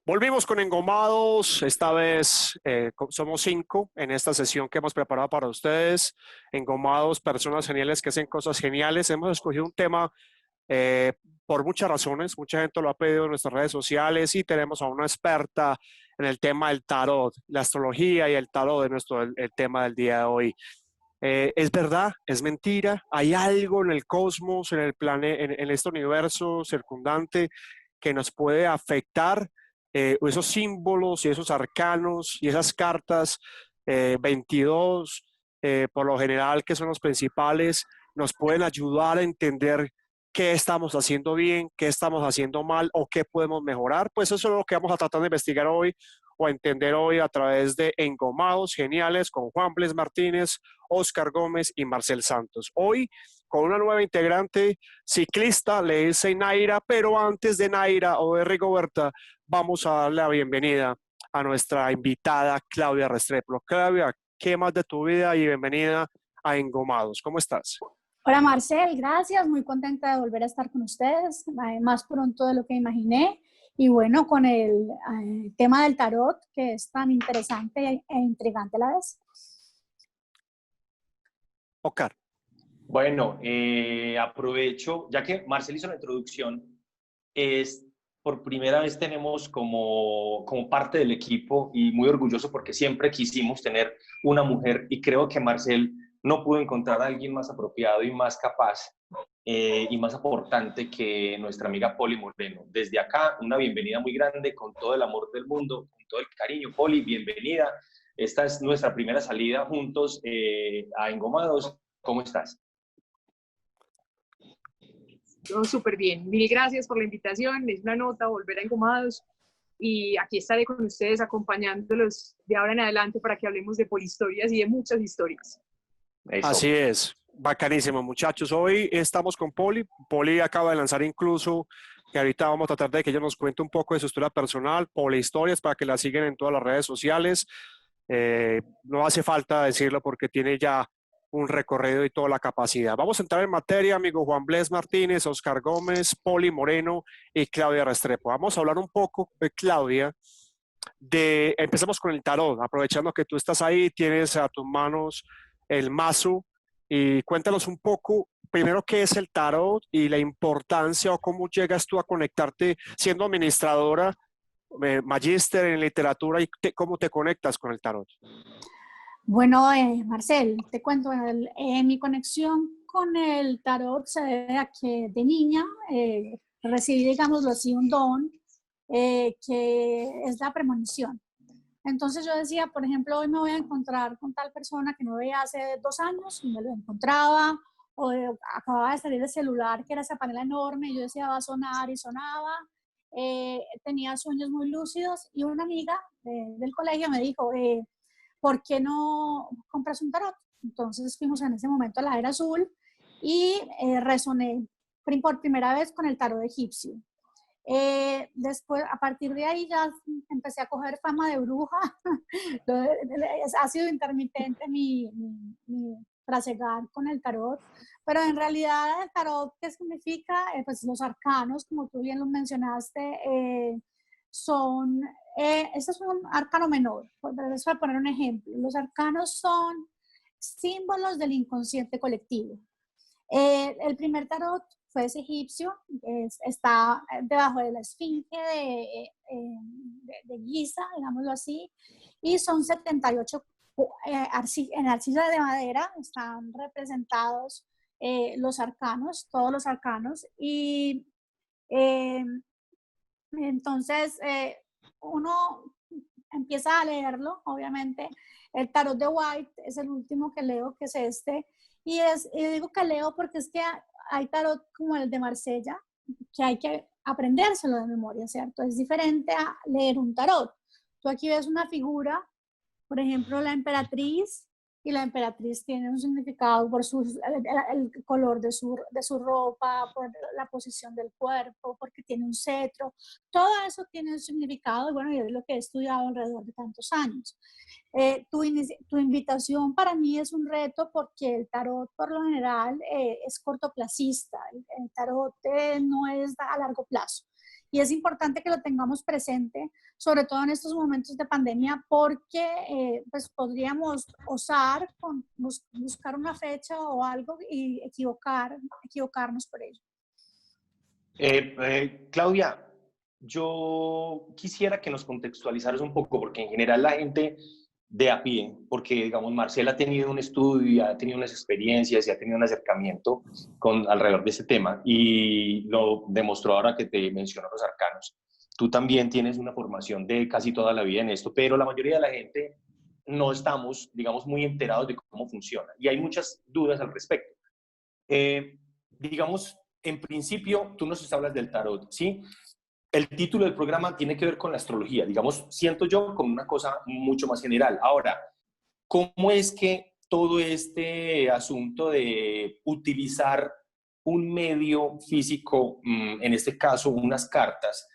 Volvimos con Engomados, esta vez somos 5 en esta sesión que hemos preparado para ustedes. Engomados, personas geniales que hacen cosas geniales. Hemos escogido un tema eh, por muchas razones, mucha gente lo ha pedido en nuestras redes sociales y tenemos a una experta en el tema del tarot, la astrología y el tarot de el tema del día de hoy. ¿Es verdad? ¿Es mentira? ¿Hay algo en el cosmos, en el planeta, en este universo circundante que nos puede afectar? Esos símbolos y esos arcanos y esas cartas 22, por lo general, que son los principales, nos pueden ayudar a entender qué estamos haciendo bien, qué estamos haciendo mal o qué podemos mejorar. Pues eso es lo que vamos a tratar de investigar hoy o a entender hoy a través de Engomados Geniales con Juan Bles Martínez, Oscar Gómez y Marcel Santos. Hoy con una nueva integrante ciclista, le dice Naira, pero antes de Naira o de Rigoberta, vamos a darle la bienvenida a nuestra invitada Claudia Restrepo. Claudia, ¿qué más de tu vida y bienvenida a Engomados? ¿Cómo estás? Hola Marcel, gracias, muy contenta de volver a estar con ustedes, más pronto de lo que imaginé. Y bueno, con el tema del tarot, que es tan interesante e intrigante a la vez. Oscar. Bueno, aprovecho, ya que Marcel hizo la introducción, por primera vez tenemos como parte del equipo y muy orgulloso porque siempre quisimos tener una mujer y creo que Marcel no pudo encontrar a alguien más apropiado y más capaz y más aportante que nuestra amiga Poli Moreno. Desde acá, una bienvenida muy grande con todo el amor del mundo, con todo el cariño. Poli, bienvenida. Esta es nuestra primera salida juntos a Engomados. ¿Cómo estás? Todo súper bien. Mil gracias por la invitación. Es una nota volver a Engomados y aquí estaré con ustedes acompañándolos de ahora en adelante para que hablemos de polihistorias y de muchas historias. Eso. Así es, bacanísimo muchachos. Hoy estamos con Poli. Poli acaba de lanzar incluso, que ahorita vamos a tratar de que ella nos cuente un poco de su historia personal, Polihistorias, para que la sigan en todas las redes sociales. No hace falta decirlo porque tiene ya un recorrido y toda la capacidad. Vamos a entrar en materia, amigo Juan Bles Martínez, Oscar Gómez, Poli Moreno y Claudia Restrepo. Vamos a hablar un poco, Claudia, empecemos con el tarot, aprovechando que tú estás ahí, tienes a tus manos el mazo y cuéntanos un poco, primero, qué es el tarot y la importancia o cómo llegas tú a conectarte siendo administradora, magíster en literatura y cómo te conectas con el tarot. Bueno, Marcel, te cuento, mi conexión con el tarot se debe a que de niña recibí, digámoslo así, un don que es la premonición. Entonces yo decía, por ejemplo, hoy me voy a encontrar con tal persona que no veía hace 2 años y me lo encontraba, o acababa de salir el celular, que era esa panela enorme, y yo decía, va a sonar, y sonaba. Tenía sueños muy lúcidos y una amiga del colegio me dijo, ¿por qué no compras un tarot? Entonces fuimos en ese momento a la Era Azul y resoné por primera vez con el tarot egipcio. Después, a partir de ahí ya empecé a coger fama de bruja. Ha sido intermitente mi trasegar con el tarot, pero en realidad el tarot, ¿qué significa? Pues los arcanos, como tú bien lo mencionaste, son, este es un arcano menor, voy a poner un ejemplo. Los arcanos son símbolos del inconsciente colectivo. El primer tarot fue ese egipcio, está debajo de la esfinge de Giza, digámoslo así, y son 78 en arcilla de madera, están representados los arcanos, todos los arcanos, y entonces uno empieza a leerlo, obviamente. El tarot de White es el último que leo, que es este, y digo que leo porque es que hay tarot como el de Marsella, que hay que aprendérselo de memoria, ¿cierto? Es diferente a leer un tarot. Tú aquí ves una figura, por ejemplo, la emperatriz, y la emperatriz tiene un significado por el color de su ropa, por la posición del cuerpo, porque tiene un cetro. Todo eso tiene un significado, y bueno, y es lo que he estudiado alrededor de tantos años. Tu invitación para mí es un reto porque el tarot por lo general es cortoplacista, el tarot no es a largo plazo. Y es importante que lo tengamos presente, sobre todo en estos momentos de pandemia, porque pues podríamos osar con buscar una fecha o algo y equivocarnos por ello. Claudia, yo quisiera que nos contextualizaras un poco, porque en general la gente de a pie, porque digamos Marcela ha tenido un estudio, ha tenido unas experiencias y ha tenido un acercamiento alrededor de ese tema y lo demostró ahora que te menciono los arcanos. Tú también tienes una formación de casi toda la vida en esto, pero la mayoría de la gente no estamos, digamos, muy enterados de cómo funciona y hay muchas dudas al respecto. Digamos, en principio, tú nos hablas del tarot, ¿sí? El título del programa tiene que ver con la astrología, digamos, siento yo como una cosa mucho más general. Ahora, ¿cómo es que todo este asunto de utilizar un medio físico, en este caso unas cartas,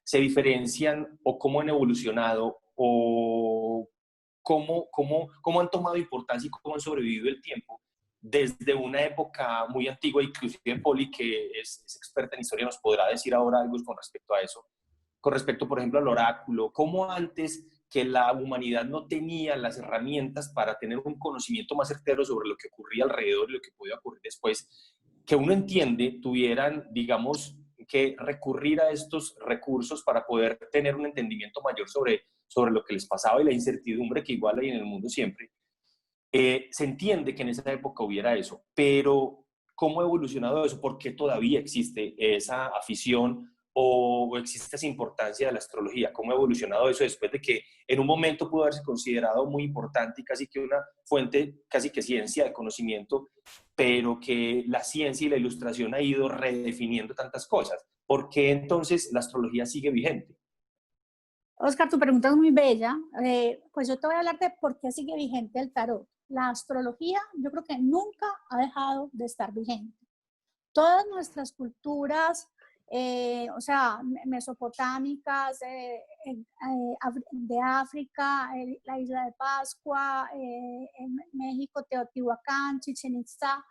se diferencian o cómo han evolucionado o cómo han tomado importancia y cómo han sobrevivido el tiempo desde una época muy antigua, inclusive Poli, que es experta en historia, nos podrá decir ahora algo con respecto a eso, con respecto, por ejemplo, al oráculo, cómo antes que la humanidad no tenía las herramientas para tener un conocimiento más certero sobre lo que ocurría alrededor y lo que podía ocurrir después, que uno entiende, tuvieran, digamos, que recurrir a estos recursos para poder tener un entendimiento mayor sobre lo que les pasaba y la incertidumbre que igual hay en el mundo siempre. Se entiende que en esa época hubiera eso, pero ¿cómo ha evolucionado eso? ¿Por qué todavía existe esa afición o existe esa importancia de la astrología? ¿Cómo ha evolucionado eso después de que en un momento pudo haberse considerado muy importante y casi que una fuente, casi que ciencia de conocimiento, pero que la ciencia y la ilustración ha ido redefiniendo tantas cosas? ¿Por qué entonces la astrología sigue vigente? Oscar, tu pregunta es muy bella. Pues yo te voy a hablar de por qué sigue vigente el tarot. La astrología, yo creo que nunca ha dejado de estar vigente. Todas nuestras culturas, o sea, mesopotámicas, de África, la isla de Pascua, en México, Teotihuacán, Chichén Itzá,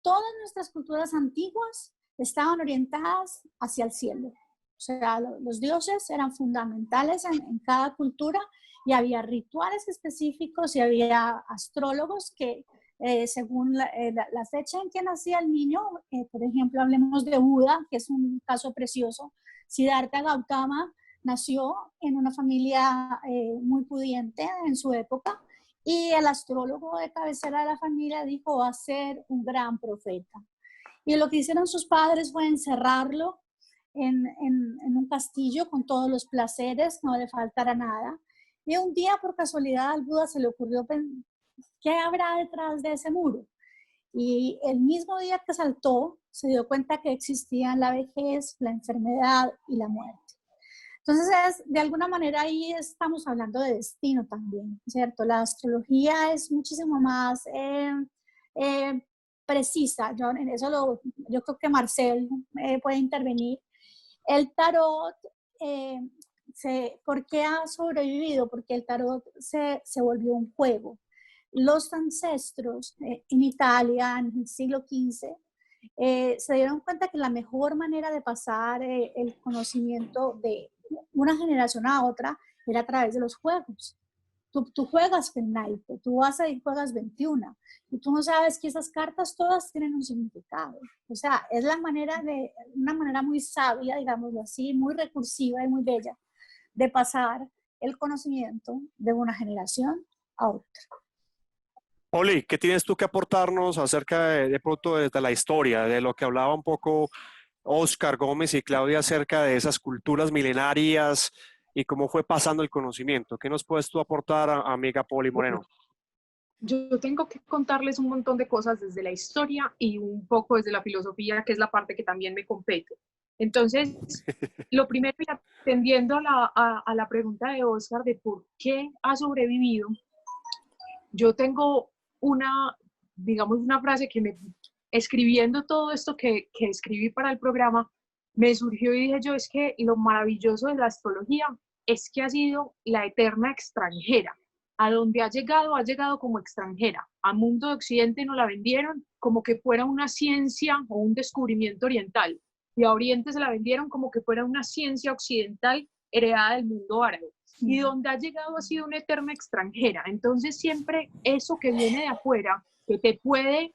todas nuestras culturas antiguas estaban orientadas hacia el cielo. O sea, los dioses eran fundamentales en cada cultura y había rituales específicos y había astrólogos que según la fecha en que nacía el niño, por ejemplo, hablemos de Buda, que es un caso precioso. Siddhartha Gautama nació en una familia muy pudiente en su época y el astrólogo de cabecera de la familia dijo va a ser un gran profeta. Y lo que hicieron sus padres fue encerrarlo en un castillo con todos los placeres, no le faltara nada. Y un día, por casualidad, al Buda se le ocurrió ¿qué habrá detrás de ese muro? Y el mismo día que saltó, se dio cuenta que existían la vejez, la enfermedad y la muerte. Entonces, de alguna manera ahí estamos hablando de destino también, ¿cierto? La astrología es muchísimo más precisa. Yo creo que Marcel puede intervenir. El tarot, ¿por qué ha sobrevivido? Porque el tarot se volvió un juego. Los ancestros en Italia en el siglo XV se dieron cuenta que la mejor manera de pasar el conocimiento de una generación a otra era a través de los juegos. Tú juegas el naipe, tú vas a ir, juegas 21 y tú no sabes que esas cartas todas tienen un significado. O sea, es una manera muy sabia, digámoslo así, muy recursiva y muy bella de pasar el conocimiento de una generación a otra. Poli, ¿qué tienes tú que aportarnos acerca de pronto desde la historia, de lo que hablaba un poco Oscar Gómez y Claudia acerca de esas culturas milenarias y cómo fue pasando el conocimiento? ¿Qué nos puedes tú aportar, amiga Poli Moreno? Yo tengo que contarles un montón de cosas desde la historia y un poco desde la filosofía, que es la parte que también me compete. Entonces, lo primero, atendiendo a la pregunta de Oscar de por qué ha sobrevivido, yo tengo digamos, una frase que escribiendo todo esto que escribí para el programa, me surgió y dije yo, es que lo maravilloso de la astrología es que ha sido la eterna extranjera. A donde ha llegado como extranjera. A mundo de occidente nos la vendieron como que fuera una ciencia o un descubrimiento oriental. y a Oriente se la vendieron como que fuera una ciencia occidental heredada del mundo árabe. Y donde ha llegado ha sido una eterna extranjera. Entonces siempre eso que viene de afuera, que te puede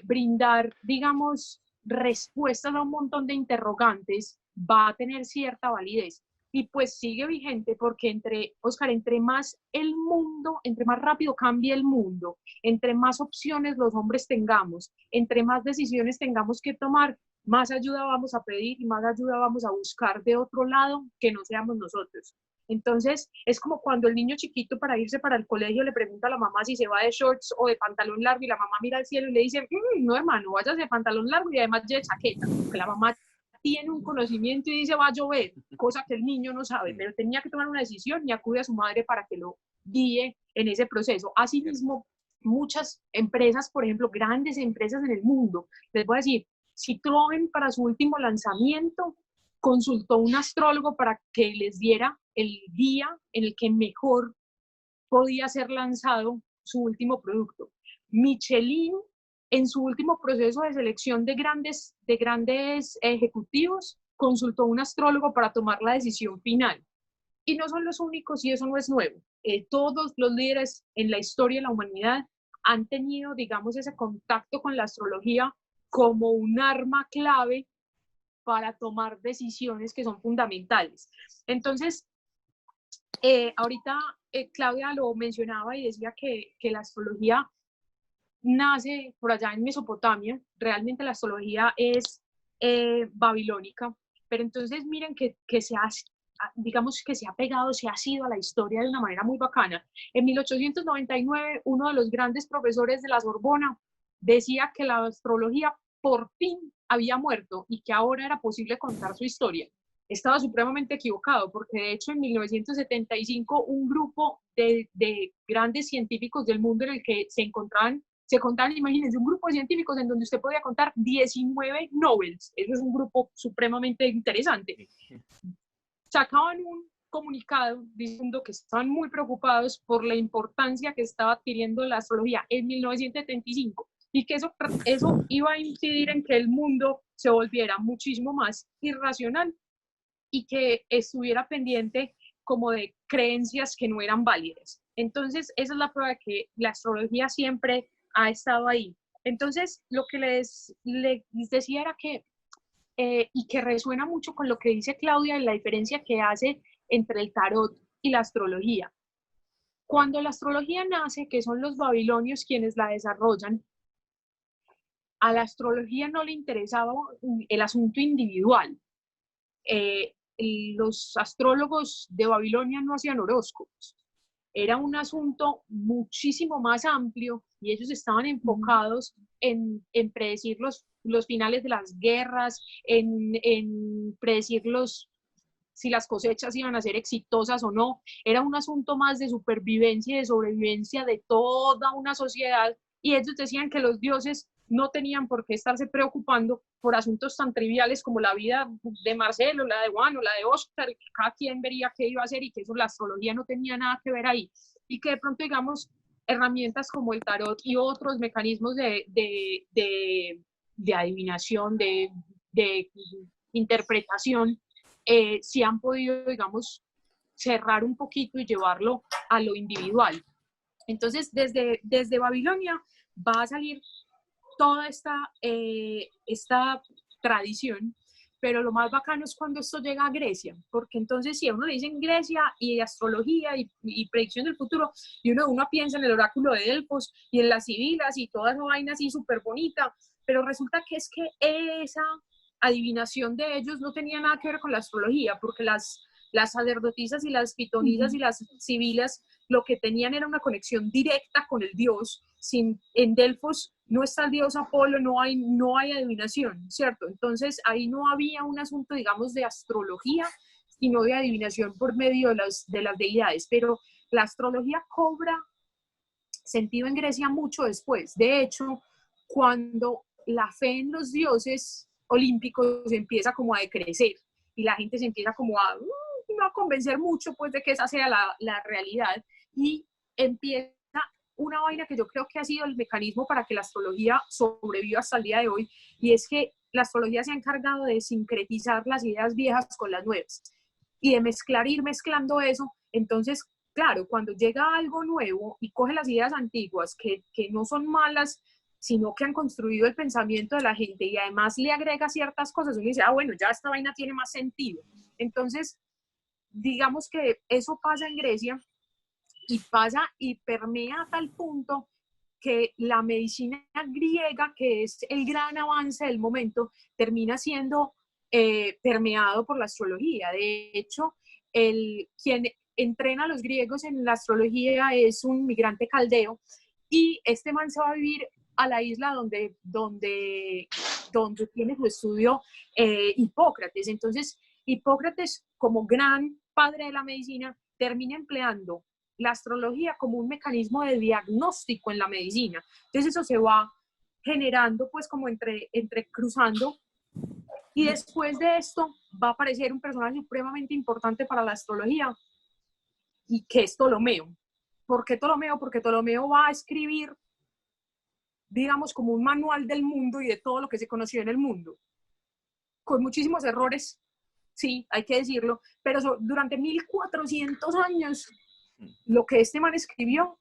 brindar, digamos, respuestas a un montón de interrogantes, va a tener cierta validez. Y pues sigue vigente porque Oscar, entre más el mundo, entre más rápido cambie el mundo, entre más opciones los hombres tengamos, entre más decisiones tengamos que tomar, más ayuda vamos a pedir y más ayuda vamos a buscar de otro lado que no seamos nosotros. Entonces, es como cuando el niño chiquito para irse para el colegio le pregunta a la mamá si se va de shorts o de pantalón largo y la mamá mira al cielo y le dice, no hermano, vayas de pantalón largo y además de chaqueta, porque la mamá tiene un conocimiento y dice va a llover, cosa que el niño no sabe, pero tenía que tomar una decisión y acude a su madre para que lo guíe en ese proceso. Asimismo, muchas empresas, por ejemplo, grandes empresas en el mundo, les voy a decir, Citroën para su último lanzamiento consultó a un astrólogo para que les diera el día en el que mejor podía ser lanzado su último producto. Michelin, en su último proceso de selección de grandes ejecutivos, consultó a un astrólogo para tomar la decisión final. Y no son los únicos, y eso no es nuevo. Todos los líderes en la historia de la humanidad han tenido, digamos, ese contacto con la astrología como un arma clave para tomar decisiones que son fundamentales. Entonces, ahorita Claudia lo mencionaba y decía que la astrología nace por allá en Mesopotamia. Realmente la astrología es babilónica, pero entonces miren que digamos que se ha pegado, se ha sido a la historia de una manera muy bacana. En 1899, uno de los grandes profesores de la Sorbona decía que la astrología por fin había muerto y que ahora era posible contar su historia. Estaba supremamente equivocado, porque de hecho en 1975 un grupo de grandes científicos del mundo en el que se contaban, imagínense, un grupo de científicos en donde usted podía contar 19 Nobels. Eso es un grupo supremamente interesante. Sacaban un comunicado diciendo que estaban muy preocupados por la importancia que estaba adquiriendo la astrología en 1975 y que eso iba a incidir en que el mundo se volviera muchísimo más irracional y que estuviera pendiente como de creencias que no eran válidas. Entonces, esa es la prueba de que la astrología siempre ha estado ahí. Entonces, lo que les decía era que, y que resuena mucho con lo que dice Claudia, la diferencia que hace entre el tarot y la astrología. Cuando la astrología nace, que son los babilonios quienes la desarrollan, a la astrología no le interesaba el asunto individual. Los astrólogos de Babilonia no hacían horóscopos. Era un asunto muchísimo más amplio y ellos estaban enfocados en predecir los finales de las guerras, en predecir si las cosechas iban a ser exitosas o no. Era un asunto más de supervivencia y de sobrevivencia de toda una sociedad, y ellos decían que los dioses no tenían por qué estarse preocupando por asuntos tan triviales como la vida de Marcelo, la de Juan o la de Oscar, que cada quien vería qué iba a hacer y que eso la astrología no tenía nada que ver ahí. Y que de pronto, digamos, herramientas como el tarot y otros mecanismos de adivinación, de interpretación, sí han podido, digamos, cerrar un poquito y llevarlo a lo individual. Entonces, desde Babilonia va a salir toda esta tradición, pero lo más bacano es cuando esto llega a Grecia, porque entonces si uno dice en Grecia y astrología y predicción del futuro, y uno piensa en el oráculo de Delfos y en las sibilas y toda esa vaina así súper bonita, pero resulta que es que esa adivinación de ellos no tenía nada que ver con la astrología, porque las sacerdotisas y las pitonisas y las sibilas lo que tenían era una conexión directa con el dios. En Delfos no está el dios Apolo, no hay adivinación, ¿cierto? Entonces ahí no había un asunto, digamos, de astrología, sino de adivinación por medio de las deidades, pero la astrología cobra sentido en Grecia mucho después. De hecho, cuando la fe en los dioses olímpicos empieza como a decrecer y la gente se empieza como a no convencer mucho pues de que esa sea la realidad, y empieza una vaina que yo creo que ha sido el mecanismo para que la astrología sobreviva hasta el día de hoy, y es que la astrología se ha encargado de sincretizar las ideas viejas con las nuevas y de mezclar, ir mezclando eso. Entonces, claro, cuando llega algo nuevo y coge las ideas antiguas, que no son malas, sino que han construido el pensamiento de la gente y además le agrega ciertas cosas, uno dice, ah, bueno, ya esta vaina tiene más sentido. Entonces, digamos que eso pasa en Grecia y pasa y permea a tal punto que la medicina griega, que es el gran avance del momento, termina siendo permeado por la astrología. De hecho, quien entrena a los griegos en la astrología es un migrante caldeo, y este man se va a vivir a la isla donde tiene su estudio Hipócrates. Entonces, Hipócrates, como gran padre de la medicina, termina empleando la astrología como un mecanismo de diagnóstico en la medicina. Entonces eso se va generando pues como entre cruzando, y después de esto va a aparecer un personaje supremamente importante para la astrología, y que es Ptolomeo. ¿Por qué Ptolomeo? Porque Ptolomeo va a escribir, digamos, como un manual del mundo y de todo lo que se conoció en el mundo, con muchísimos errores, sí, hay que decirlo, pero durante 1400 años lo que este man escribió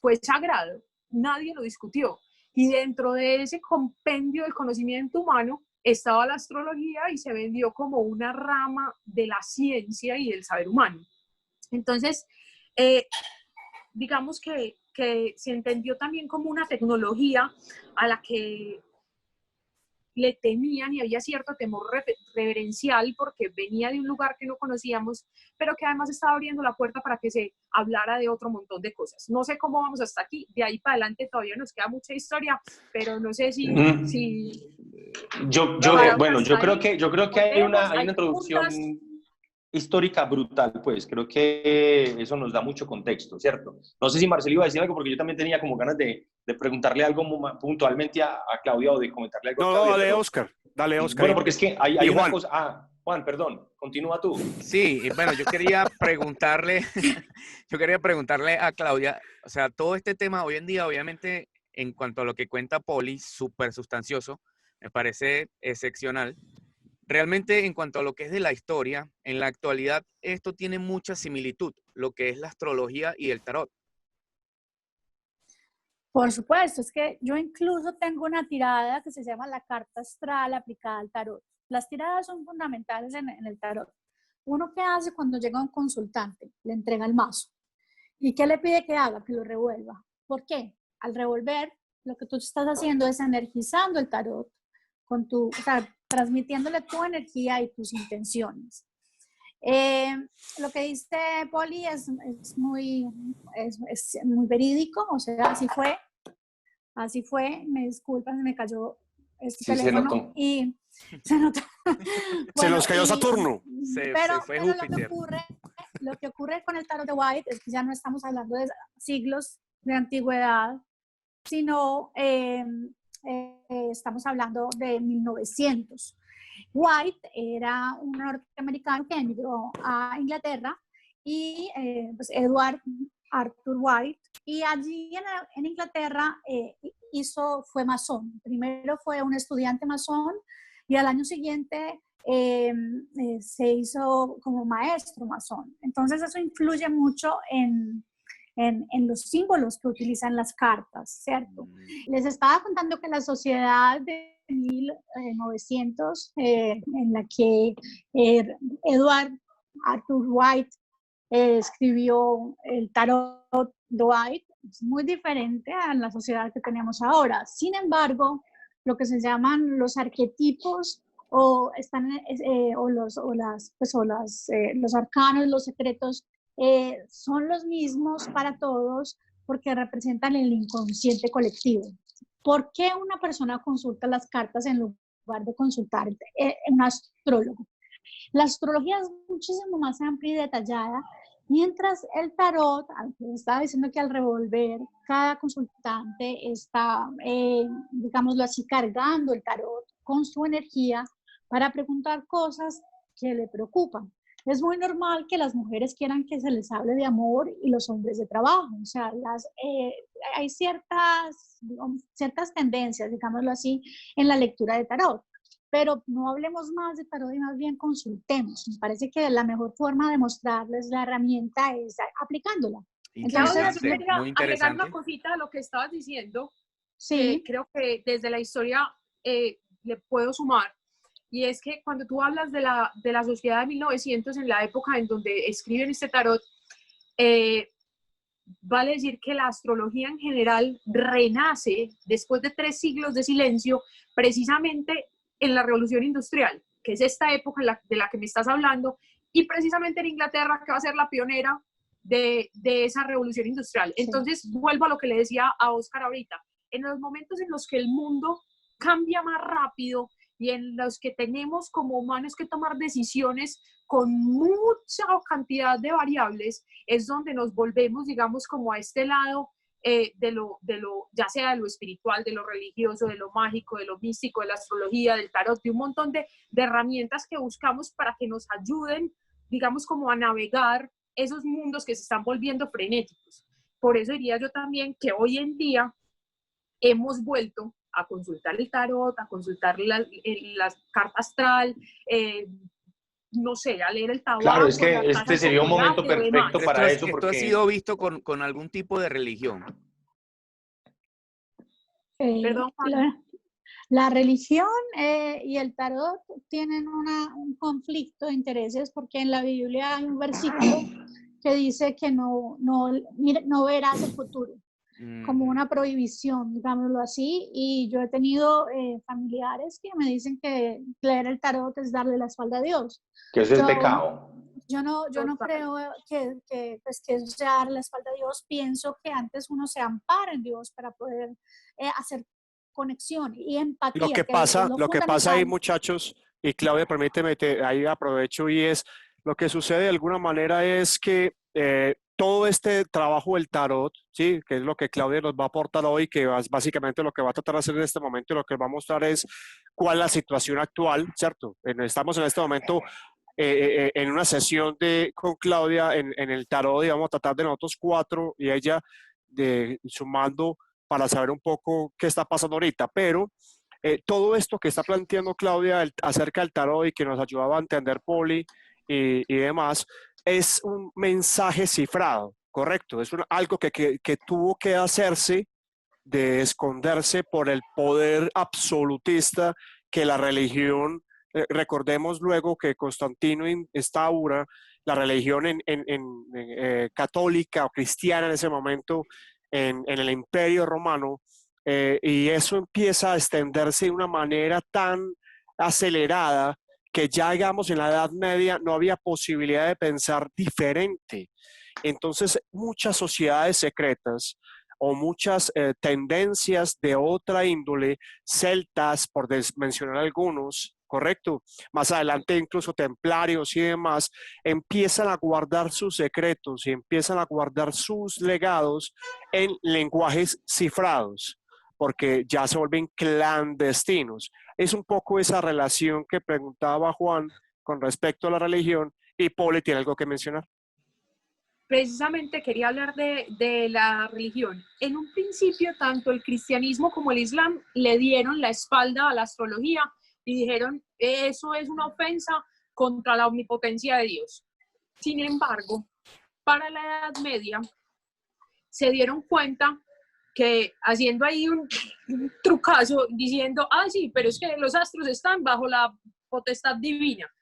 fue sagrado, nadie lo discutió. Y dentro de ese compendio del conocimiento humano estaba la astrología, y se vendió como una rama de la ciencia y del saber humano. Entonces, digamos que se entendió también como una tecnología a la que le temían y había cierto temor reverencial porque venía de un lugar que no conocíamos, pero que además estaba abriendo la puerta para que se hablara de otro montón de cosas. No sé cómo vamos hasta aquí, de ahí para adelante todavía nos queda mucha historia, pero no sé si bueno, yo creo que hay una introducción preguntas. histórica brutal, pues creo que eso nos da mucho contexto, ¿cierto? No sé si Marcelo iba a decir algo, porque yo también tenía como ganas de preguntarle algo puntualmente a Claudia, o de comentarle algo a No, Claudia. dale, Pero, Oscar, dale, Oscar. bueno, porque es que hay una Juan. cosa. Ah, Juan, perdón, continúa tú. Sí, bueno, yo quería preguntarle a Claudia, o sea, todo este tema hoy en día, obviamente, en cuanto a lo que cuenta Poli, súper sustancioso, me parece excepcional. Realmente, en cuanto a lo que es de la historia, en la actualidad, esto tiene mucha similitud, lo que es la astrología y el tarot. Por supuesto, es que yo incluso tengo una tirada que se llama la carta astral aplicada al tarot. Las tiradas son fundamentales en el tarot. Uno, ¿qué hace cuando llega un consultante? Le entrega el mazo. ¿Y qué le pide que haga? Que lo revuelva. ¿Por qué? Al revolver, lo que tú estás haciendo es energizando el tarot, o sea, transmitiéndole tu energía y tus intenciones. Lo que dice Poli es muy verídico, o sea, así fue, me disculpan, me cayó este teléfono y se notó. Bueno, se nos cayó Saturno. Pero fue Júpiter. Lo que ocurre con el tarot de White es que ya no estamos hablando de siglos de antigüedad, sino estamos hablando de 1900. White era un norteamericano que emigró a Inglaterra, y pues Edward Arthur White, y allí en Inglaterra fue masón. Primero fue un estudiante masón, y al año siguiente se hizo como maestro masón. Entonces eso influye mucho en los símbolos que utilizan las cartas, ¿cierto? Les estaba contando que la sociedad de 1900, en la que Edward Arthur White escribió el tarot de White, es muy diferente a la sociedad que tenemos ahora. Sin embargo, lo que se llaman los arquetipos los arcanos, los secretos, son los mismos para todos, porque representan el inconsciente colectivo. ¿Por qué una persona consulta las cartas en lugar de consultar un astrólogo? La astrología es muchísimo más amplia y detallada, mientras el tarot, estaba diciendo que al revolver, cada consultante está, digámoslo así, cargando el tarot con su energía para preguntar cosas que le preocupan. es muy normal que las mujeres quieran que se les hable de amor y los hombres de trabajo. O sea, hay ciertas tendencias, digámoslo así, en la lectura de tarot. Pero no hablemos más de tarot y más bien consultemos. Me parece que la mejor forma de mostrarles la herramienta es aplicándola. Claudia, yo Interesante, quería muy agregar interesante. una cosita a lo que estabas diciendo, Sí, que creo que desde la historia le puedo sumar, y es que cuando tú hablas de la sociedad de 1900, en la época en donde escriben este tarot, vale decir que la astrología en general renace después de 3 siglos de silencio, precisamente en la Revolución Industrial, que es esta época de la que me estás hablando, y precisamente en Inglaterra, que va a ser la pionera de esa revolución industrial. Sí. Entonces, vuelvo a lo que le decía a Oscar ahorita. En los momentos en los que el mundo cambia más rápido y en los que tenemos como humanos que tomar decisiones con mucha cantidad de variables, es donde nos volvemos, digamos, como a este lado ya sea de lo espiritual, de lo religioso, de lo mágico, de lo místico, de la astrología, del tarot, de un montón de herramientas que buscamos para que nos ayuden, digamos, como a navegar esos mundos que se están volviendo frenéticos. Por eso diría yo también que hoy en día hemos vuelto a consultar el tarot, a consultar la carta astral, no sé, a leer el tabaco. Claro, es que este sería un momento perfecto para eso. Esto ha sido visto con algún tipo de religión. Perdón, la religión y el tarot tienen un conflicto de intereses, porque en la Biblia hay un versículo que dice que no verás el futuro, como una prohibición, digámoslo así, y yo he tenido familiares que me dicen que leer el tarot es darle la espalda a Dios. Que eso es pecado. Yo no creo que eso sea darle la espalda a Dios. Pienso que antes uno se ampara en Dios para poder hacer conexión y empatía. Lo que pasa ahí, muchachos, y Claudia, permíteme, ahí aprovecho, y es, lo que sucede de alguna manera es que todo este trabajo del tarot, ¿sí? Que es lo que Claudia nos va a aportar hoy, que básicamente lo que va a tratar de hacer en este momento, y lo que va a mostrar es cuál es la situación actual, ¿cierto? Estamos en este momento en una sesión con Claudia en el tarot, y vamos a tratar de nosotros 4 y ella sumando para saber un poco qué está pasando ahorita. Pero todo esto que está planteando Claudia acerca del tarot y que nos ayudaba a entender Poli y demás, es un mensaje cifrado, correcto. Es algo que tuvo que hacerse, de esconderse por el poder absolutista que la religión, recordemos luego que Constantino instaura la religión católica o cristiana en ese momento en el Imperio Romano, y eso empieza a extenderse de una manera tan acelerada que ya, digamos, en la Edad Media no había posibilidad de pensar diferente. Entonces, muchas sociedades secretas o muchas tendencias de otra índole, celtas, por mencionar algunos, correcto, más adelante incluso templarios y demás, empiezan a guardar sus secretos y empiezan a guardar sus legados en lenguajes cifrados, porque ya se vuelven clandestinos. Es un poco esa relación que preguntaba Juan con respecto a la religión, y Poli tiene algo que mencionar. Precisamente quería hablar de la religión. En un principio, tanto el cristianismo como el islam le dieron la espalda a la astrología y dijeron, eso es una ofensa contra la omnipotencia de Dios. Sin embargo, para la Edad Media, se dieron cuenta que haciendo ahí un trucazo, diciendo, sí, pero es que los astros están bajo la potestad divina.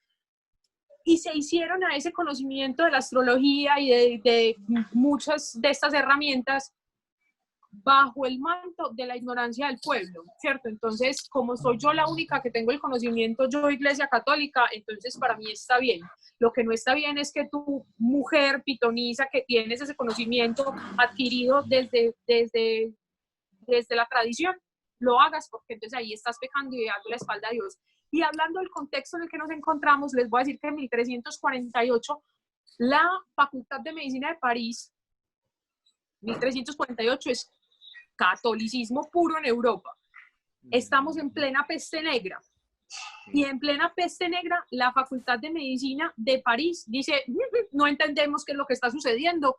Y se hicieron a ese conocimiento de la astrología y de muchas de estas herramientas bajo el manto de la ignorancia del pueblo, ¿cierto? Entonces, como soy yo la única que tengo el conocimiento, yo, Iglesia Católica, entonces para mí está bien. Lo que no está bien es que tu mujer pitonisa, que tienes ese conocimiento adquirido desde la tradición, lo hagas, porque entonces ahí estás pecando y dando la espalda a Dios. Y hablando del contexto en el que nos encontramos, les voy a decir que en 1348 la Facultad de Medicina de París, 1348 es catolicismo puro en Europa. Estamos en plena peste negra. Y en plena peste negra, la Facultad de Medicina de París dice, no entendemos qué es lo que está sucediendo,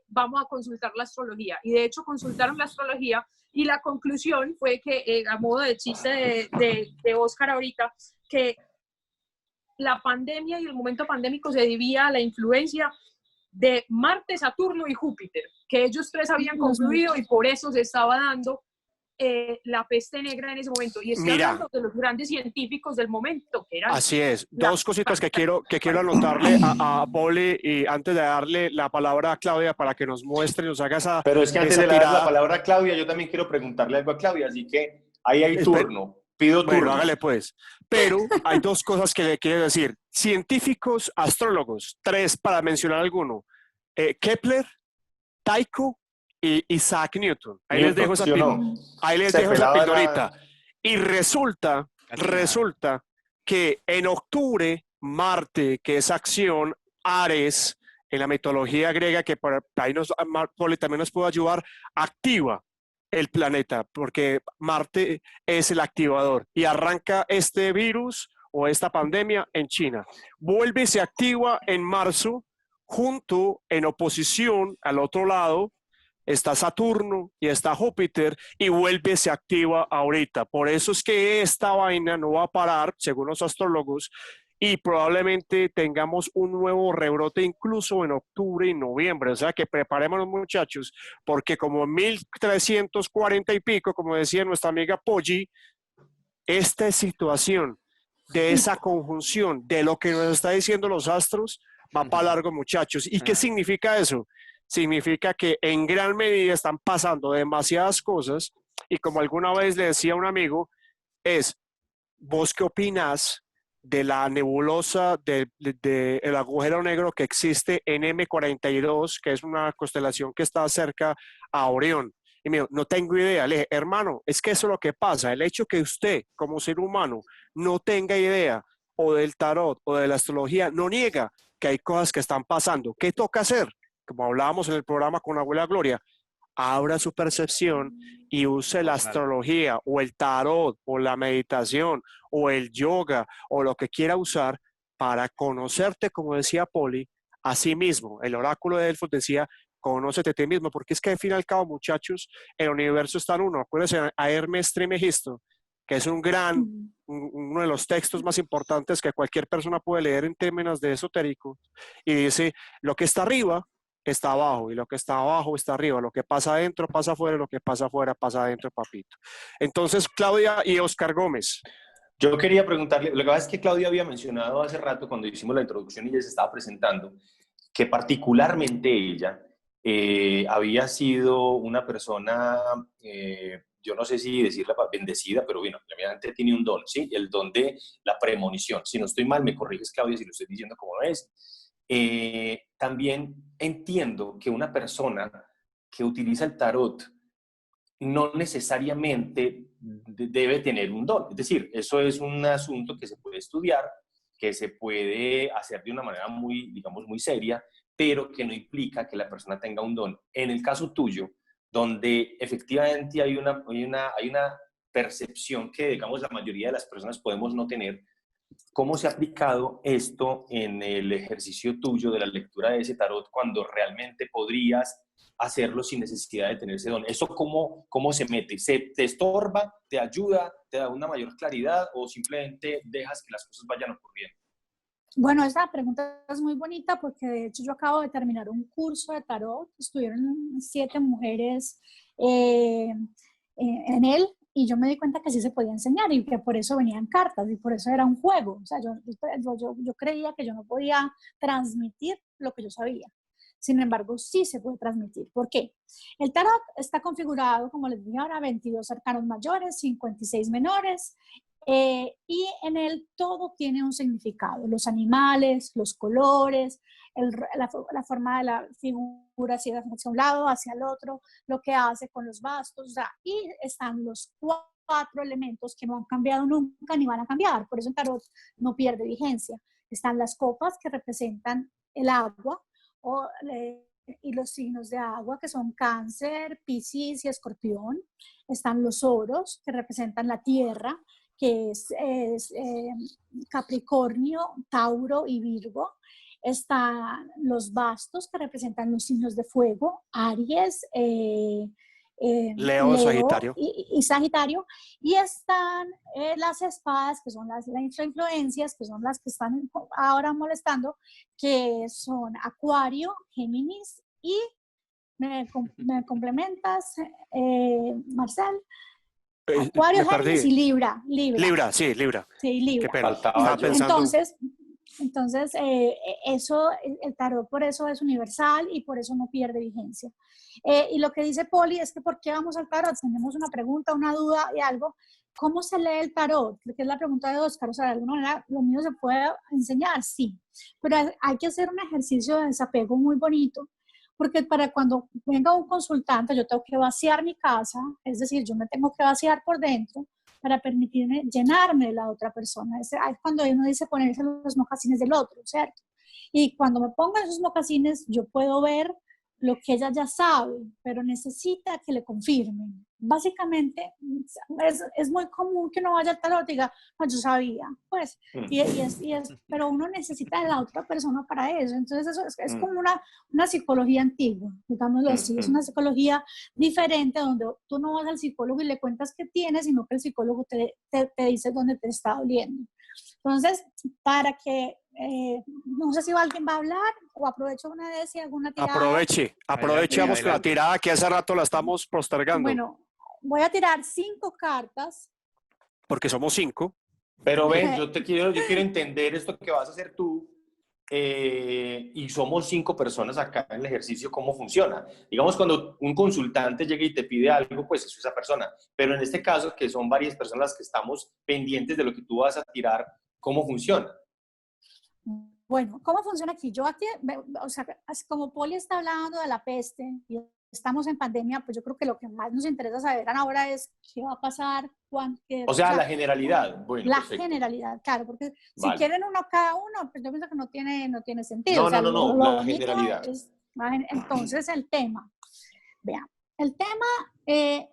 vamos a consultar la astrología. Y de hecho consultaron la astrología y la conclusión fue que, a modo de chiste de Oscar ahorita, que la pandemia y el momento pandémico se debía a la influencia de Marte, Saturno y Júpiter, que ellos tres habían concluido y por eso se estaba dando la peste negra en ese momento. Y estoy hablando de los grandes científicos del momento, que eran... Así es. Dos cositas que quiero anotarle a Poli, y antes de darle la palabra a Claudia para que nos muestre y nos haga esa Pero es que antes de tirada. dar la palabra a Claudia, yo también quiero preguntarle algo a Claudia, así que ahí hay turno. Pido turno. Bueno, hágale pues. Pero hay dos cosas que le quiero decir. Científicos, astrólogos, tres para mencionar alguno. Kepler, Tycho y Isaac Newton. Ahí les dejo esa pildorita. Y resulta que en octubre, Marte, que es acción, Ares, en la mitología griega, que por ahí Poli también nos puede ayudar, activa el planeta, porque Marte es el activador y arranca este virus o esta pandemia en China. Vuelve y se activa en marzo, junto, en oposición al otro lado, está Saturno y está Júpiter, y vuelve y se activa ahorita. Por eso es que esta vaina no va a parar, según los astrólogos, y probablemente tengamos un nuevo rebrote incluso en octubre y noviembre. O sea que preparémonos, muchachos, porque como en 1340 y pico, como decía nuestra amiga Poggi, esta situación de esa conjunción de lo que nos está diciendo los astros va para largo, muchachos. ¿Y qué significa eso? Significa que en gran medida están pasando demasiadas cosas, y como alguna vez le decía a un amigo, ¿vos qué opinás de la nebulosa del agujero negro que existe en M42, que es una constelación que está cerca a Orión? Y me dijo, no tengo idea. Le dije, hermano, es que eso es lo que pasa. El hecho que usted, como ser humano, no tenga idea o del tarot o de la astrología, no niega que hay cosas que están pasando. ¿Qué toca hacer? Como hablábamos en el programa con Abuela Gloria, abra su percepción y use la astrología o el tarot o la meditación o el yoga o lo que quiera usar para conocerte, como decía Poli, a sí mismo. El oráculo de Delfos decía, conócete a ti mismo, porque es que al fin y al cabo, muchachos, el universo está en uno. Acuérdense a Hermes Trismegisto, que es uno de los textos más importantes que cualquier persona puede leer en términos de esotérico, y dice, lo que está arriba está abajo, y lo que está abajo está arriba, lo que pasa adentro pasa afuera, lo que pasa afuera pasa adentro, papito. Entonces, Claudia y Oscar Gómez. Yo quería preguntarle, lo que pasa es que Claudia había mencionado hace rato, cuando hicimos la introducción y ella se estaba presentando, que particularmente ella había sido una persona, yo no sé si decirla bendecida, pero bueno, obviamente tiene un don, ¿sí? El don de la premonición. Si no estoy mal, me corriges, Claudia, si lo estoy diciendo como es. También entiendo que una persona que utiliza el tarot no necesariamente debe tener un don. Es decir, eso es un asunto que se puede estudiar, que se puede hacer de una manera muy, digamos, muy seria, pero que no implica que la persona tenga un don. En el caso tuyo, donde efectivamente hay una percepción que, digamos, la mayoría de las personas podemos no tener, ¿cómo se ha aplicado esto en el ejercicio tuyo de la lectura de ese tarot cuando realmente podrías hacerlo sin necesidad de tener ese don? ¿Eso cómo se mete? ¿Te estorba? ¿Te ayuda? ¿Te da una mayor claridad? ¿O simplemente dejas que las cosas vayan ocurriendo? Bueno, esta pregunta es muy bonita porque de hecho yo acabo de terminar un curso de tarot. Estuvieron 7 mujeres en él, y yo me di cuenta que sí se podía enseñar y que por eso venían cartas y por eso era un juego. O sea, yo creía que yo no podía transmitir lo que yo sabía. Sin embargo, sí se puede transmitir. ¿Por qué? El tarot está configurado, como les dije ahora, 22 arcanos mayores, 56 menores, y en él todo tiene un significado. Los animales, los colores, la forma de la figura, si es hacia un lado, hacia el otro, lo que hace con los bastos, o sea, y están los 4 elementos que no han cambiado nunca ni van a cambiar. Por eso el tarot no pierde vigencia. Están las copas, que representan el agua, y los signos de agua, que son Cáncer, Piscis y Escorpión. Están los oros, que representan la tierra, que es Capricornio, Tauro y Virgo. Están los bastos, que representan los signos de fuego, Aries, Leo, Sagitario. y Sagitario. Y están las espadas, que son las influencias, que son las que están ahora molestando, que son Acuario, Géminis y me complementas, Marcel. Acuario, Géminis y Libra. Libra, sí, Libra. Sí, Libra. Qué pena. Faltaba Estaba yo. pensando. Entonces eso, el tarot por eso es universal y por eso no pierde vigencia. Y lo que dice Poli es que ¿por qué vamos al tarot? Tenemos una pregunta, una duda y algo. ¿Cómo se lee el tarot? Que es la pregunta de Oscar. O sea, de alguna manera, lo mío se puede enseñar, sí. Pero hay que hacer un ejercicio de desapego muy bonito, porque para cuando venga un consultante, yo tengo que vaciar mi casa, es decir, yo me tengo que vaciar por dentro para permitirme llenarme de la otra persona. Es cuando uno dice ponerse los mocasines del otro, ¿cierto? Y cuando me pongo esos mocasines, yo puedo ver lo que ella ya sabe, pero necesita que le confirmen. Básicamente, es muy común que uno vaya al tarot y diga, no, yo sabía, pues, pero uno necesita de la otra persona para eso. Entonces, eso es como una psicología antigua, digámoslo así. Es una psicología diferente donde tú no vas al psicólogo y le cuentas qué tienes, sino que el psicólogo te dice dónde te está doliendo. Entonces, para que, no sé si alguien va a hablar o aprovecho una vez y alguna tirada. Aprovechamos con la tirada que hace rato la estamos postergando. Bueno, voy a tirar 5 cartas. Porque somos 5. Pero ven, yo quiero entender esto que vas a hacer tú, y somos 5 personas acá en el ejercicio, ¿cómo funciona? Digamos, cuando un consultante llega y te pide algo, pues es esa persona. Pero en este caso, que son varias personas las que estamos pendientes de lo que tú vas a tirar, ¿cómo funciona? Bueno, ¿cómo funciona aquí? Yo aquí, o sea, como Poli está hablando de la peste y estamos en pandemia, pues yo creo que lo que más nos interesa saber ahora es qué va a pasar, o sea, la generalidad. Bueno, la perfecto. generalidad, claro, porque Vale. si quieren uno cada uno, pues yo pienso que no tiene sentido. No, la generalidad. Entonces, el tema. Vean, el tema,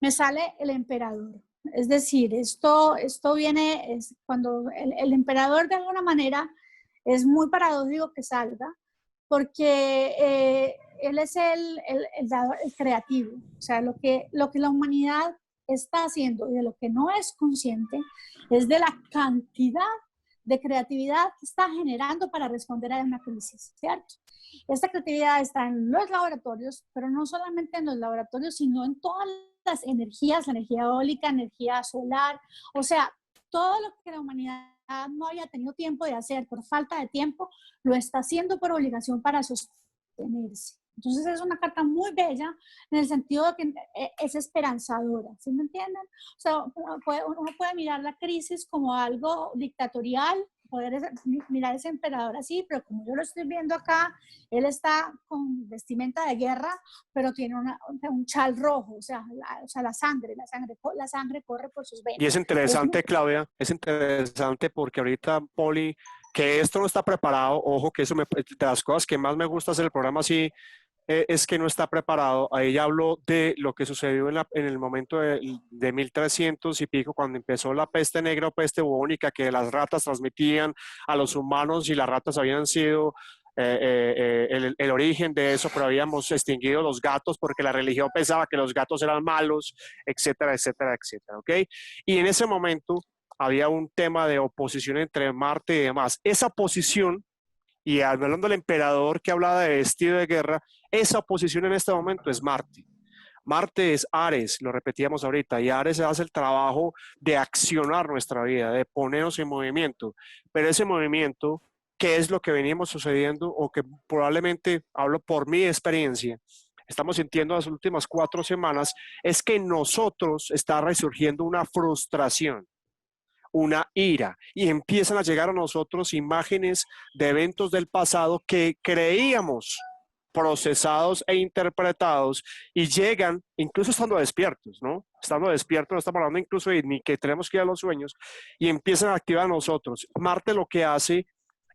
me sale el emperador. Es decir, esto viene, cuando el emperador de alguna manera es muy paradójico que salga, porque él es el creativo. O sea, lo que la humanidad está haciendo y de lo que no es consciente es de la cantidad de creatividad que está generando para responder a una crisis, ¿cierto? Esta creatividad está en los laboratorios, pero no solamente en los laboratorios, sino en todas las energías, la energía eólica, energía solar, o sea, todo lo que la humanidad no había tenido tiempo de hacer por falta de tiempo, lo está haciendo por obligación para sostenerse. Entonces es una carta muy bella en el sentido de que es esperanzadora, ¿sí me entienden? O sea, uno puede mirar la crisis como algo dictatorial, poder mirar ese emperador así, pero como yo lo estoy viendo acá, él está con vestimenta de guerra, pero tiene un chal rojo, o sea, la sangre corre por sus venas. Y es interesante, Claudia, es interesante porque ahorita Poli, que esto no está preparado, ojo, que eso de las cosas que más me gusta hacer el programa así, es que no está preparado. Ahí ya habló de lo que sucedió en el momento de 1300 y pico, cuando empezó la peste negra o peste bubónica, que las ratas transmitían a los humanos y las ratas habían sido el origen de eso, pero habíamos extinguido los gatos porque la religión pensaba que los gatos eran malos, etcétera, etcétera, etcétera, ¿ok? Y en ese momento había un tema de oposición entre Marte y demás. Esa posición, y hablando del emperador que hablaba de vestido de guerra, esa posición en este momento es Marte. Marte es Ares, lo repetíamos ahorita, y Ares hace el trabajo de accionar nuestra vida, de ponernos en movimiento. Pero ese movimiento, ¿qué es lo que veníamos sucediendo o que probablemente, hablo por mi experiencia, estamos sintiendo las últimas 4 semanas, es que en nosotros está resurgiendo una frustración, una ira, y empiezan a llegar a nosotros imágenes de eventos del pasado que creíamos procesados e interpretados y llegan, incluso estando despiertos, ¿no? Estando despiertos, no estamos hablando incluso de ni que tenemos que ir a los sueños, y empiezan a activar a nosotros. Marte lo que hace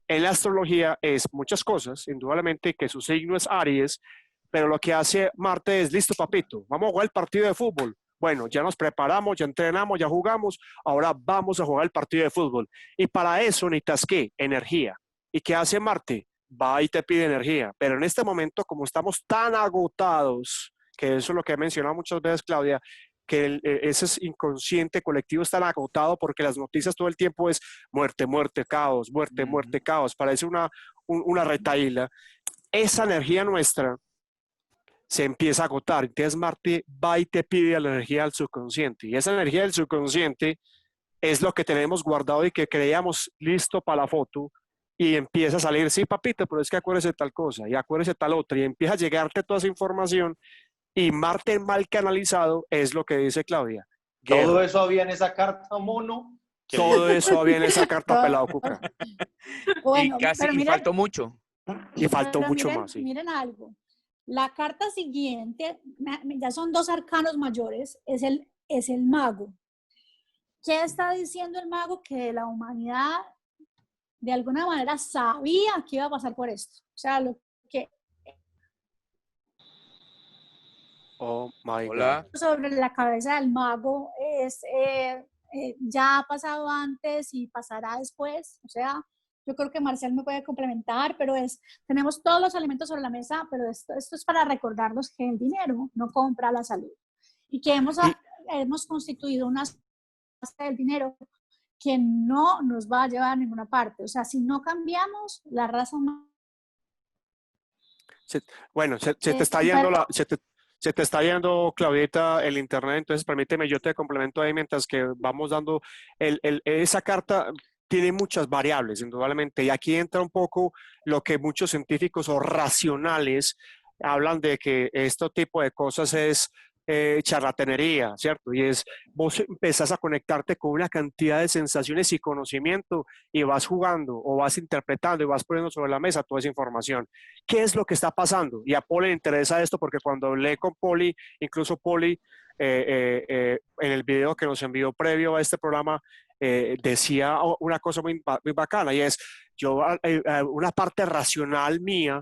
en la astrología es muchas cosas, indudablemente que su signo es Aries, pero lo que hace Marte es, listo papito, vamos a jugar el partido de fútbol. bueno, ya nos preparamos, ya entrenamos, ya jugamos, ahora vamos a jugar el partido de fútbol. Y para eso necesitas, ¿qué? Energía. ¿Y qué hace Marte? Va y te pide energía. Pero en este momento, como estamos tan agotados, que eso es lo que he mencionado muchas veces, Claudia, que ese inconsciente colectivo está agotado porque las noticias todo el tiempo es muerte, muerte, caos, muerte, muerte, caos. Parece una retahíla. Esa energía nuestra se empieza a agotar. Entonces Marte va y te pide la energía del subconsciente. Y esa energía del subconsciente es lo que tenemos guardado y que creíamos listo para la foto. Y empieza a salir, sí, papito, pero es que acuérdese de tal cosa y acuérdese de tal otra. Y empieza a llegarte toda esa información. Y Marte mal canalizado es lo que dice Claudia. Guerra. Todo eso había en esa carta, mono. Todo eso había en esa carta, pelado cuca. Bueno, Y casi, pero y miren, faltó mucho. Y faltó pero mucho miren, más, sí. miren algo. La carta siguiente, ya son 2 arcanos mayores, es el mago. ¿Qué está diciendo el mago? Que la humanidad de alguna manera sabía que iba a pasar por esto. O sea, lo que Oh my Hola. God. sobre la cabeza del mago es ya ha pasado antes y pasará después. O sea, yo creo que Marcial me puede complementar, pero tenemos todos los alimentos sobre la mesa, pero esto es para recordarnos que el dinero no compra la salud y que hemos constituido una base del dinero que no nos va a llevar a ninguna parte. O sea, si no cambiamos, la raza humana... Bueno, se te está yendo se te está yendo, Claudita, el internet, entonces permíteme, yo te complemento ahí mientras que vamos dando, esa carta tiene muchas variables, indudablemente, y aquí entra un poco lo que muchos científicos o racionales hablan de que este tipo de cosas es charlatanería, ¿cierto? Y es, vos empezás a conectarte con una cantidad de sensaciones y conocimiento y vas jugando o vas interpretando y vas poniendo sobre la mesa toda esa información. ¿Qué es lo que está pasando? Y a Poli le interesa esto porque cuando hablé con Poli, incluso Poli, en el video que nos envió previo a este programa, decía una cosa muy bacana y es, una parte racional mía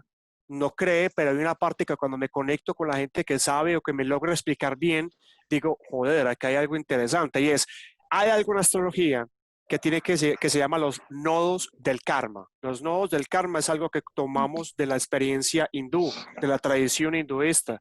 no cree, pero hay una parte que cuando me conecto con la gente que sabe o que me logra explicar bien, digo, joder, aquí hay algo interesante y es, hay alguna astrología que se llama los nodos del karma. Los nodos del karma es algo que tomamos de la experiencia hindú, de la tradición hinduista.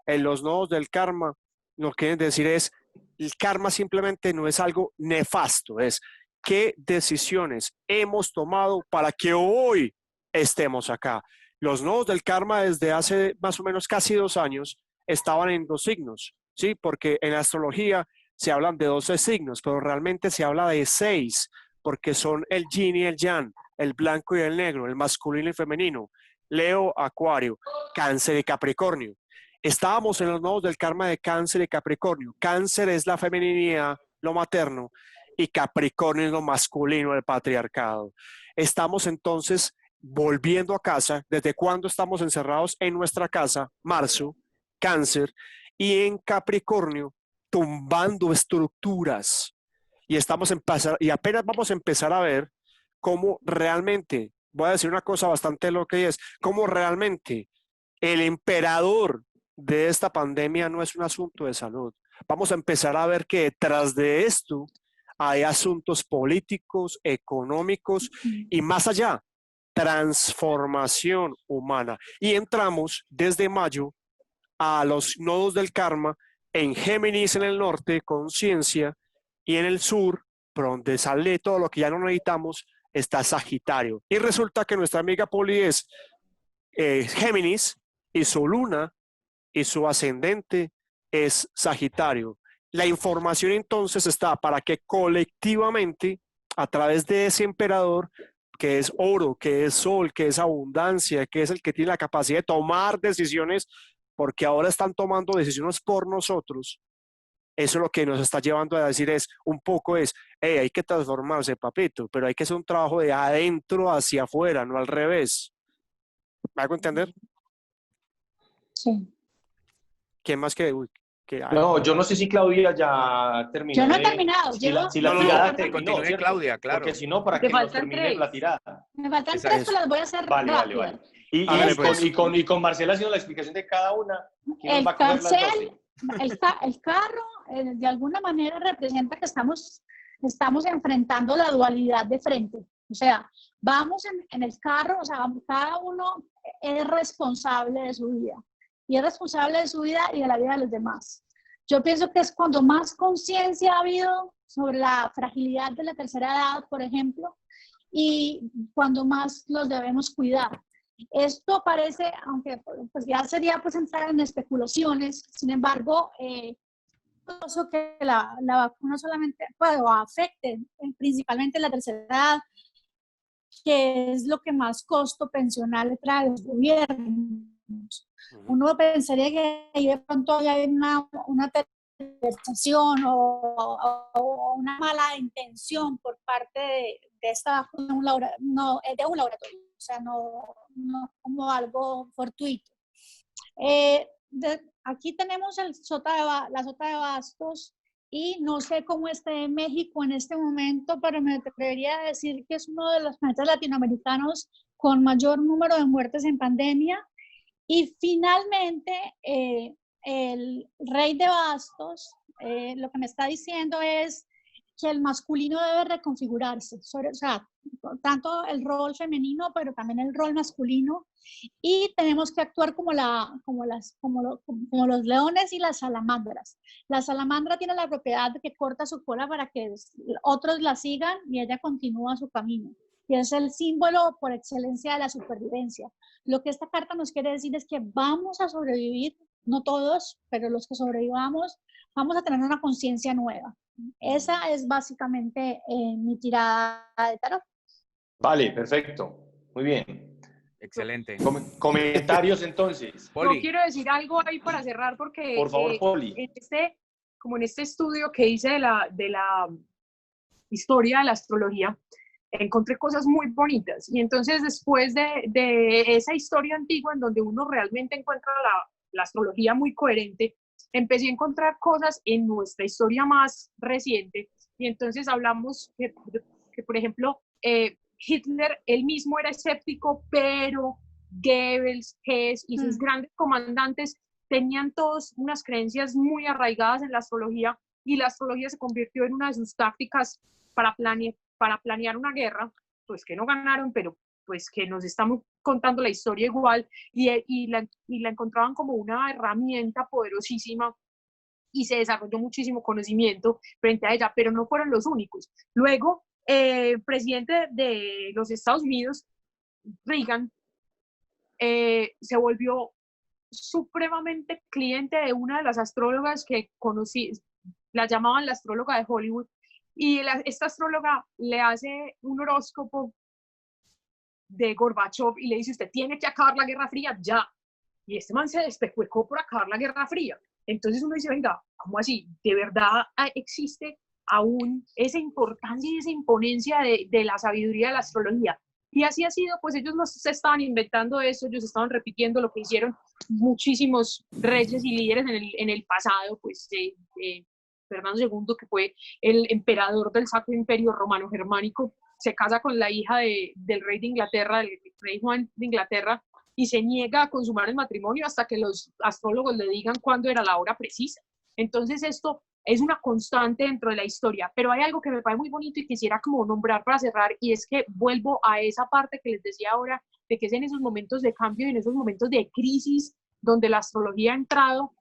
En los nodos del karma, lo que quieren decir es, el karma simplemente no es algo nefasto, es qué decisiones hemos tomado para que hoy estemos acá. Los nodos del karma desde hace más o menos casi 2 años estaban en 2 signos, ¿sí? Porque en la astrología se hablan de 12 signos, pero realmente se habla de 6, porque son el yin y el yang, el blanco y el negro, el masculino y el femenino, Leo, Acuario, Cáncer y Capricornio. Estábamos en los nodos del karma de Cáncer y Capricornio. Cáncer es la feminidad, lo materno, y Capricornio es lo masculino, el patriarcado. Estamos entonces volviendo a casa. ¿Desde cuándo estamos encerrados en nuestra casa? Marzo, Cáncer, y en Capricornio, tumbando estructuras. Y apenas vamos a empezar a ver cómo realmente, voy a decir una cosa bastante loca y es, cómo realmente el emperador de esta pandemia no es un asunto de salud. Vamos a empezar a ver que detrás de esto hay asuntos políticos, económicos y más allá, transformación humana. Y entramos desde mayo a los nodos del karma en Géminis en el norte, conciencia, y en el sur, por donde sale todo lo que ya no necesitamos, está Sagitario. Y resulta que nuestra amiga Poli es Géminis y su luna y su ascendente es Sagitario. La información entonces está para que colectivamente, a través de ese emperador, que es oro, que es sol, que es abundancia, que es el que tiene la capacidad de tomar decisiones, porque ahora están tomando decisiones por nosotros. Eso es lo que nos está llevando a decir un poco es, hey, hay que transformarse, papito, pero hay que hacer un trabajo de adentro hacia afuera, no al revés. ¿Me hago entender? Sí. ¿Quién más que No, yo no sé si Claudia ya terminó. Yo no he terminado. Si la tirada terminó, continúe, ¿cierto? Claudia, claro. Porque si no, para Te que nos faltan termine 3. la tirada. Me faltan Exacto. 3, pero las voy a hacer Vale. rápidas. Y Hágale, pues. con Marcela haciendo la explicación de cada una, ¿quién nos El va a coger las cancel, 12? el carro de alguna manera representa que estamos enfrentando la dualidad de frente. O sea, vamos en el carro, o sea, cada uno es responsable de su vida. Y es responsable de su vida y de la vida de los demás. Yo pienso que es cuando más conciencia ha habido sobre la fragilidad de la tercera edad, por ejemplo, y cuando más los debemos cuidar. Esto parece, aunque pues ya sería pues entrar en especulaciones, sin embargo, que la vacuna solamente afecte principalmente la tercera edad, que es lo que más costo pensional le trae a los gobiernos. Uno pensaría que ahí de pronto hay una tergiversación o una mala intención por parte de esta vacuna de un laboratorio, o sea, no como algo fortuito. Aquí tenemos la sota de Bastos y no sé cómo esté en México en este momento, pero me atrevería a decir que es uno de los países latinoamericanos con mayor número de muertes en pandemia. Y finalmente, el rey de Bastos lo que me está diciendo es que el masculino debe reconfigurarse, o sea, tanto el rol femenino, pero también el rol masculino, y tenemos que actuar como los leones y las salamandras. La salamandra tiene la propiedad de que corta su cola para que otros la sigan y ella continúa su camino. Y es el símbolo por excelencia de la supervivencia. Lo que esta carta nos quiere decir es que vamos a sobrevivir, no todos, pero los que sobrevivamos, vamos a tener una conciencia nueva. Esa es básicamente mi tirada de tarot. Vale, perfecto. Muy bien. Excelente. Comentarios entonces. Yo quiero decir algo ahí para cerrar porque por favor, Poli. En este estudio que hice de la historia de la astrología, encontré cosas muy bonitas. Y entonces después de esa historia antigua en donde uno realmente encuentra la astrología muy coherente, empecé a encontrar cosas en nuestra historia más reciente. Y entonces hablamos que por ejemplo, Hitler, él mismo era escéptico, pero Goebbels, Hess y sus grandes comandantes tenían todos unas creencias muy arraigadas en la astrología, y la astrología se convirtió en una de sus tácticas para planear una guerra, pues que no ganaron, pero pues que nos estamos contando la historia igual, y la encontraban como una herramienta poderosísima, y se desarrolló muchísimo conocimiento frente a ella, pero no fueron los únicos. Luego, presidente de los Estados Unidos, Reagan, se volvió supremamente cliente de una de las astrólogas que conocí, la llamaban la astróloga de Hollywood, y esta astróloga le hace un horóscopo de Gorbachev y le dice: usted tiene que acabar la Guerra Fría ya. Y este man se despecuecó por acabar la Guerra Fría. Entonces uno dice: venga, ¿cómo así? ¿De verdad existe aún esa importancia y esa imponencia de la sabiduría de la astrología? Y así ha sido, pues ellos no se estaban inventando eso, ellos estaban repitiendo lo que hicieron muchísimos reyes y líderes en el pasado, pues Fernando II, que fue el emperador del Sacro Imperio Romano Germánico, se casa con la hija del rey de Inglaterra, del rey Juan de Inglaterra, y se niega a consumar el matrimonio hasta que los astrólogos le digan cuándo era la hora precisa. Entonces esto es una constante dentro de la historia, pero hay algo que me parece muy bonito y quisiera como nombrar para cerrar, y es que vuelvo a esa parte que les decía ahora, de que es en esos momentos de cambio y en esos momentos de crisis donde la astrología ha entrado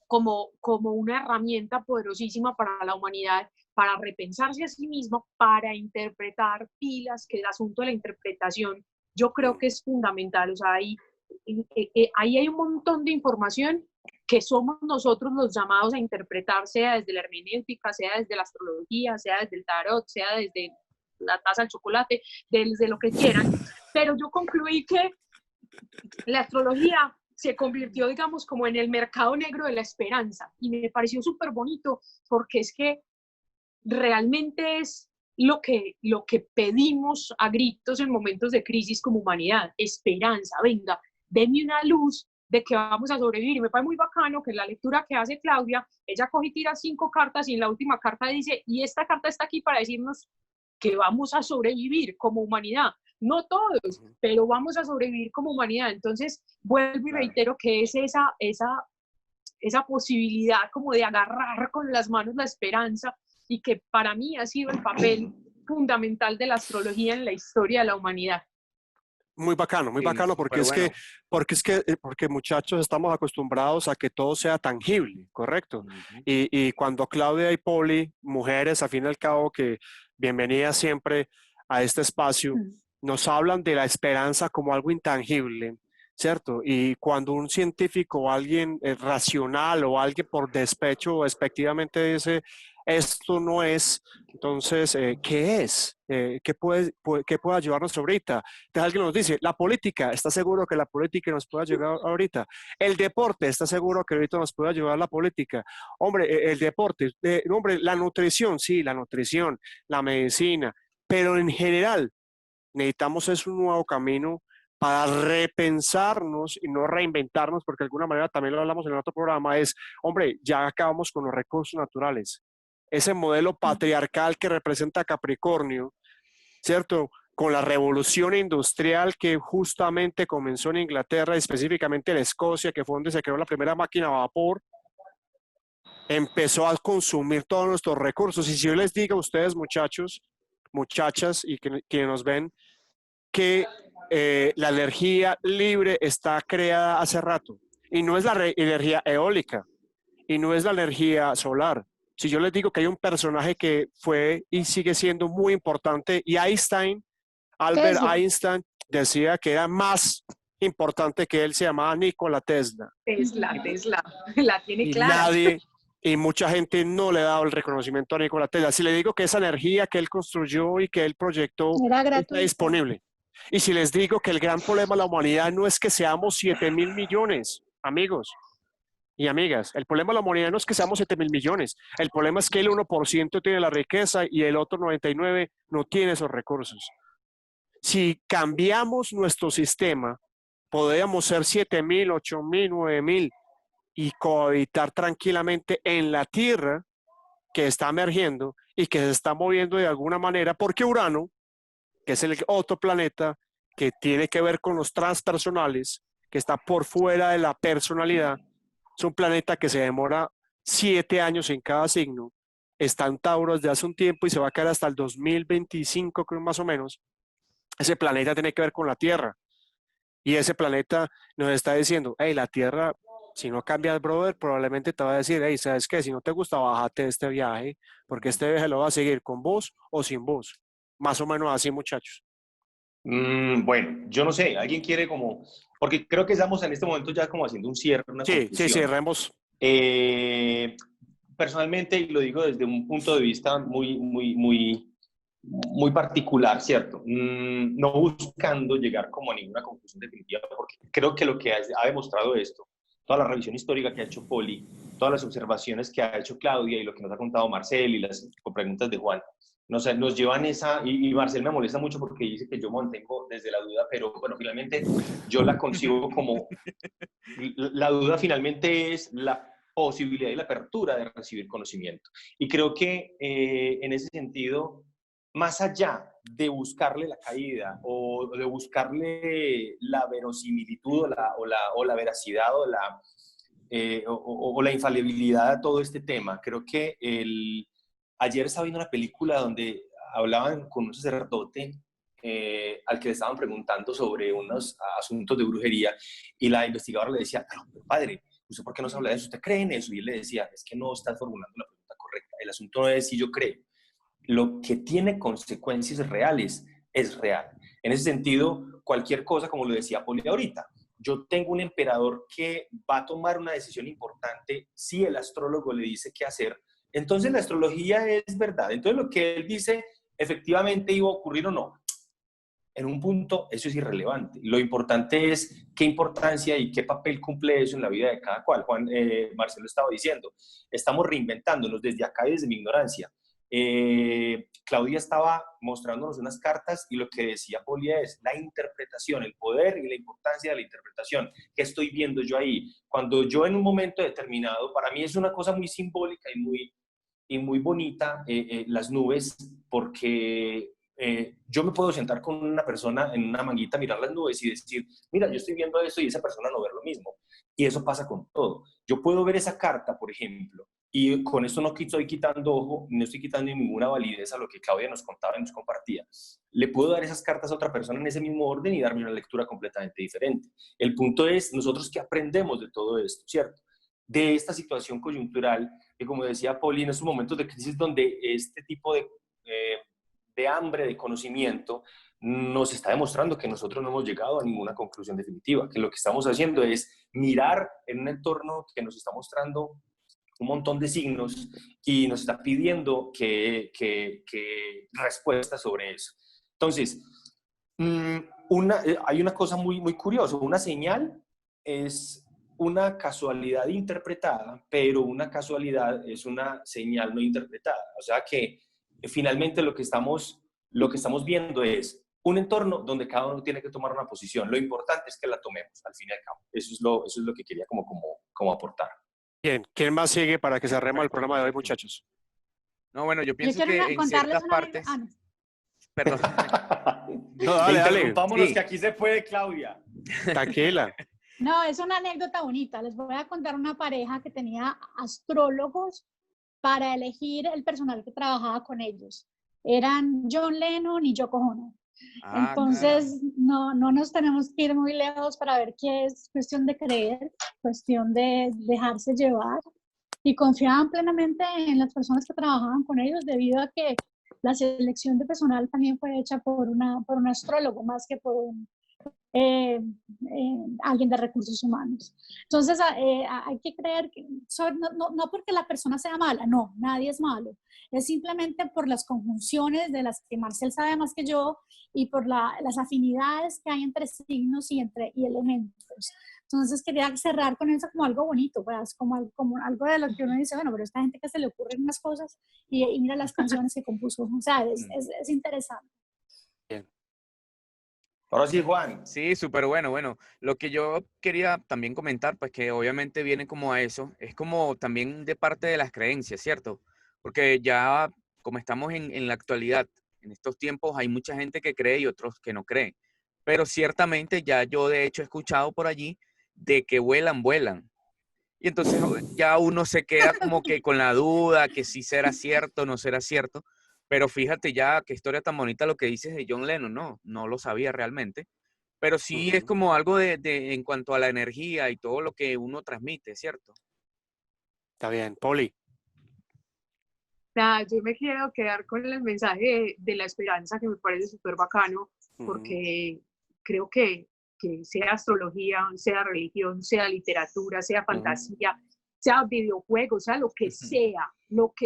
como una herramienta poderosísima para la humanidad, para repensarse a sí misma, para interpretar pilas, que el asunto de la interpretación yo creo que es fundamental. O sea, ahí hay un montón de información que somos nosotros los llamados a interpretar, sea desde la hermenéutica, sea desde la astrología, sea desde el tarot, sea desde la taza del chocolate, desde lo que quieran. Pero yo concluí que la astrología se convirtió, digamos, como en el mercado negro de la esperanza, y me pareció súper bonito porque es que realmente es lo que pedimos a gritos en momentos de crisis como humanidad: esperanza. Venga, denme una luz de que vamos a sobrevivir. Y me parece muy bacano que en la lectura que hace Claudia, ella coge y tira 5 cartas, y en la última carta dice: y esta carta está aquí para decirnos que vamos a sobrevivir como humanidad. No todos, pero vamos a sobrevivir como humanidad. Entonces, vuelvo y reitero que es esa posibilidad como de agarrar con las manos la esperanza, y que para mí ha sido el papel fundamental de la astrología en la historia de la humanidad. Muy Sí, bacano, súper bueno. porque muchachos estamos acostumbrados a que todo sea tangible, ¿correcto? Ujú. Y cuando Claudia y Poli, mujeres, al fin y al cabo, que bienvenidas siempre a este espacio, nos hablan de la esperanza como algo intangible, ¿cierto? Y cuando un científico o alguien racional o alguien por despecho respectivamente dice, esto no es, entonces, ¿qué es? ¿Qué puede ayudarnos ahorita? Entonces alguien nos dice, la política, ¿está seguro que la política nos puede ayudar ahorita? El deporte, ¿está seguro que ahorita nos puede ayudar la política? Hombre, el deporte, hombre, la nutrición, sí, la nutrición, la medicina, pero en general necesitamos es un nuevo camino para repensarnos y no reinventarnos, porque de alguna manera también lo hablamos en el otro programa, es, hombre, ya acabamos con los recursos naturales. Ese modelo patriarcal que representa Capricornio, ¿cierto? Con la revolución industrial que justamente comenzó en Inglaterra, específicamente en Escocia, que fue donde se creó la primera máquina a vapor, empezó a consumir todos nuestros recursos. Y si yo les digo a ustedes, muchachos, muchachas y que nos ven, que la energía libre está creada hace rato, y no es la energía eólica, y no es la energía solar. Si yo les digo que hay un personaje que fue y sigue siendo muy importante, y Einstein, Albert Tesla. Einstein, decía que era más importante que él, se llamaba Nikola Tesla. Tesla, la tiene Y clara. nadie, y mucha gente no le ha dado el reconocimiento a Nikola Tesla. Si le digo que esa energía que él construyó y que él proyectó Era está gratuita. disponible. Y si les digo que el gran problema de la humanidad no es que seamos 7.000 millones, amigos y amigas, el problema de la humanidad no es que seamos 7.000 millones, el problema es que el 1% tiene la riqueza y el otro 99% no tiene esos recursos. Si cambiamos nuestro sistema, podríamos ser 7.000, 8.000, 9.000 y cohabitar tranquilamente en la Tierra que está emergiendo y que se está moviendo de alguna manera, porque Urano, que es el otro planeta que tiene que ver con los transpersonales, que está por fuera de la personalidad, es un planeta que se demora 7 años en cada signo, está en Tauro desde hace un tiempo y se va a quedar hasta el 2025, creo más o menos. Ese planeta tiene que ver con la Tierra y ese planeta nos está diciendo, hey, la Tierra, si no cambias, brother, probablemente te va a decir, hey, ¿sabes qué? Si no te gusta, bájate de este viaje, porque este viaje lo va a seguir con vos o sin vos. Más o menos así, muchachos. Bueno, yo no sé, alguien quiere como, porque creo que estamos en este momento ya como haciendo un cierre, una Sí, conclusión. Remos. Personalmente, y lo digo desde un punto de vista muy particular, ¿cierto? No buscando llegar como a ninguna conclusión definitiva, porque creo que lo que ha demostrado esto, toda la revisión histórica que ha hecho Poli, todas las observaciones que ha hecho Claudia y lo que nos ha contado Marcel y las preguntas de Juan, nos llevan esa, y Marcel me molesta mucho porque dice que yo mantengo desde la duda, pero bueno, finalmente yo la concibo como, la duda finalmente es la posibilidad y la apertura de recibir conocimiento. Y creo que en ese sentido, más allá de buscarle la caída o de buscarle la verosimilitud o la veracidad o la infalibilidad a todo este tema, creo que ayer estaba viendo una película donde hablaban con un sacerdote al que le estaban preguntando sobre unos asuntos de brujería y la investigadora le decía, pero padre, ¿usted por qué no se habla de eso? ¿Usted cree en eso? Y él le decía, es que no estás formulando la pregunta correcta. El asunto no es si yo creo. Lo que tiene consecuencias reales es real. En ese sentido, cualquier cosa, como lo decía Poli ahorita, yo tengo un emperador que va a tomar una decisión importante si el astrólogo le dice qué hacer. Entonces la astrología es verdad. Entonces lo que él dice efectivamente iba a ocurrir o no. En un punto eso es irrelevante. Lo importante es qué importancia y qué papel cumple eso en la vida de cada cual. Marcelo estaba diciendo, estamos reinventándonos desde acá y desde mi ignorancia. Claudia estaba mostrándonos unas cartas y lo que decía Polia es la interpretación, el poder y la importancia de la interpretación. ¿Qué estoy viendo yo ahí? Cuando yo en un momento determinado, para mí es una cosa muy simbólica y muy bonita las nubes, porque yo me puedo sentar con una persona en una manguita, mirar las nubes y decir, mira, yo estoy viendo esto y esa persona no ve lo mismo. Y eso pasa con todo. Yo puedo ver esa carta, por ejemplo, y con esto no estoy quitando ojo, no estoy quitando ninguna validez a lo que Claudia nos contaba y nos compartía. Le puedo dar esas cartas a otra persona en ese mismo orden y darme una lectura completamente diferente. El punto es, nosotros qué aprendemos de todo esto, ¿cierto? De esta situación coyuntural, que como decía Poli, en estos momentos de crisis donde este tipo de hambre de conocimiento nos está demostrando que nosotros no hemos llegado a ninguna conclusión definitiva, que lo que estamos haciendo es mirar en un entorno que nos está mostrando un montón de signos y nos está pidiendo que respuestas sobre eso. Entonces, hay una cosa muy curiosa. Una señal es una casualidad interpretada, pero una casualidad es una señal no interpretada. O sea que finalmente lo que estamos viendo es un entorno donde cada uno tiene que tomar una posición. Lo importante es que la tomemos, al fin y al cabo. Eso es lo que quería como aportar. Bien, ¿quién más sigue para que cerremos el programa de hoy, muchachos? No, bueno, yo pienso Yo que quiero en contarles ciertas una partes... no. Perdón. No, dale. Interrumpámonos, Sí. que aquí se puede, Claudia. Tranquila. No, es una anécdota bonita. Les voy a contar una pareja que tenía astrólogos para elegir el personal que trabajaba con ellos. Eran John Lennon y Yoko Ono. Entonces, no nos tenemos que ir muy lejos para ver que es cuestión de creer, cuestión de dejarse llevar. Y confiaban plenamente en las personas que trabajaban con ellos, debido a que la selección de personal también fue hecha por un astrólogo, más que por alguien de recursos humanos. Entonces, hay que creer que no porque la persona sea mala, no, nadie es malo. Es simplemente por las conjunciones de las que Marcel sabe más que yo y por las afinidades que hay entre signos y elementos. Entonces quería cerrar con eso como algo bonito, pues, como algo de lo que uno dice, bueno, pero a esta gente que se le ocurren unas cosas y mira las canciones que compuso. O sea, es interesante. Bien. Ahora sí, Juan. Sí, súper bueno. Bueno, lo que yo quería también comentar, pues que obviamente viene como a eso, es como también de parte de las creencias, ¿cierto? Porque ya como estamos en la actualidad, en estos tiempos hay mucha gente que cree y otros que no creen. Pero ciertamente ya yo de hecho he escuchado por allí de que vuelan. Y entonces ya uno se queda como que con la duda que si será cierto o no será cierto. Pero fíjate ya qué historia tan bonita lo que dices de John Lennon, no lo sabía realmente. Pero sí es como algo de en cuanto a la energía y todo lo que uno transmite, ¿cierto? Está bien. Poli. Nada, yo me quiero quedar con el mensaje de la esperanza, que me parece súper bacano, porque creo que sea astrología, sea religión, sea literatura, sea fantasía, sea videojuego, sea lo que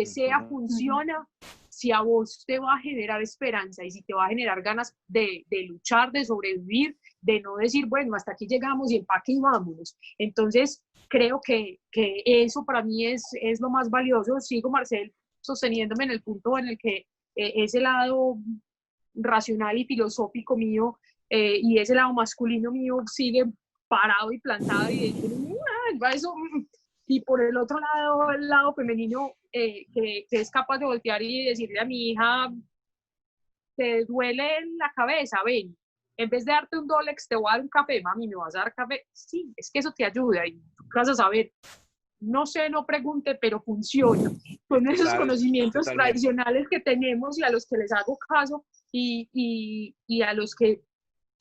sea funciona si a vos te va a generar esperanza y si te va a generar ganas de luchar, de sobrevivir, de no decir, bueno, hasta aquí llegamos y empaque y vámonos. Entonces, creo que eso para mí es lo más valioso. Sigo, Marcel, sosteniéndome en el punto en el que ese lado racional y filosófico mío y ese lado masculino mío sigue parado y plantado y eso. Y por el otro lado, el lado femenino que es capaz de voltear y decirle a mi hija, te duele en la cabeza, ven, en vez de darte un Dolex, te voy a dar un café, mami, ¿me vas a dar café? Sí, es que eso te ayuda y tú vas a saber. No sé, no pregunte, pero funciona. Con esos conocimientos tradicionales que tenemos y a los que les hago caso y a los que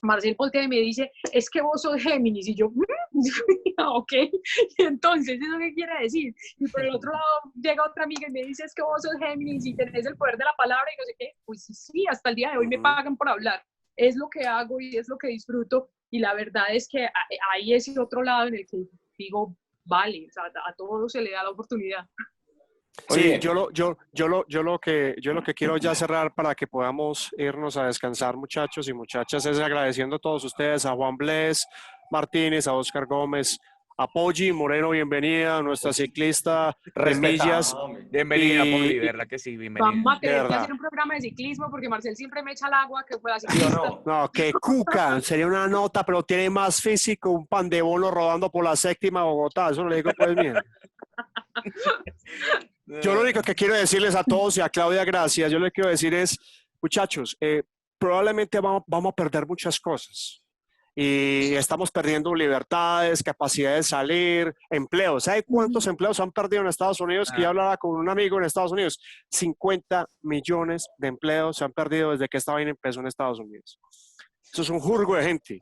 Marcel voltea y me dice, es que vos sos Géminis, y yo, ok, y entonces, ¿eso qué quiere decir? Y por el otro lado llega otra amiga y me dice, es que vos sos Géminis y tenés el poder de la palabra y no sé qué, pues sí, hasta el día de hoy me pagan por hablar, es lo que hago y es lo que disfruto, y la verdad es que hay ese otro lado en el que digo, vale, o sea, a todos se le da la oportunidad. Sí, yo lo que quiero ya cerrar para que podamos irnos a descansar, muchachos y muchachas, es agradeciendo a todos ustedes, a Juan Bles Martínez, a Oscar Gómez, a Poggi Moreno, bienvenida, a nuestra ciclista de millas. Bienvenida, Poli, verdad que sí, bienvenida. Vamos a tener que hacer un programa de ciclismo porque Marcel siempre me echa el agua que fue ciclista. No, que cuca, sería una nota, pero tiene más físico un pan de bono rodando por la séptima Bogotá, eso lo digo pues bien. Yo lo único que quiero decirles a todos y a Claudia, gracias, yo le quiero decir es, muchachos, probablemente vamos a perder muchas cosas. Y estamos perdiendo libertades, capacidad de salir, empleos. ¿Sabe cuántos empleos han perdido en Estados Unidos? Que yo hablaba con un amigo en Estados Unidos. 50 millones de empleos se han perdido desde que esta vaina empezó en Estados Unidos. Eso es un jurgo de gente.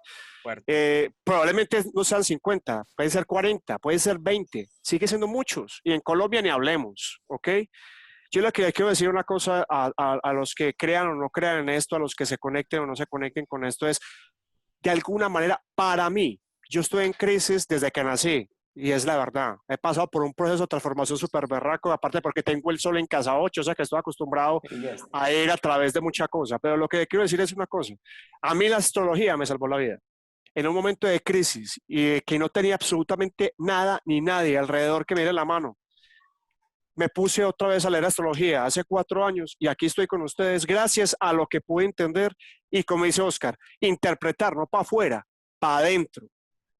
Probablemente no sean 50, puede ser 40, puede ser 20. Sigue siendo muchos. Y en Colombia ni hablemos, ¿ok? Yo le quiero decir una cosa a los que crean o no crean en esto, a los que se conecten o no se conecten con esto, es de alguna manera, para mí, yo estoy en crisis desde que nací, y es la verdad. He pasado por un proceso de transformación súper berraco, aparte porque tengo el sol en casa 8, o sea que estoy acostumbrado a ir a través de mucha cosa. Pero lo que quiero decir es una cosa. A mí la astrología me salvó la vida. En un momento de crisis y que no tenía absolutamente nada ni nadie alrededor que me diera la mano, me puse otra vez a leer astrología hace 4 años y aquí estoy con ustedes gracias a lo que pude entender y, como dice Oscar, interpretar, no para afuera, para adentro,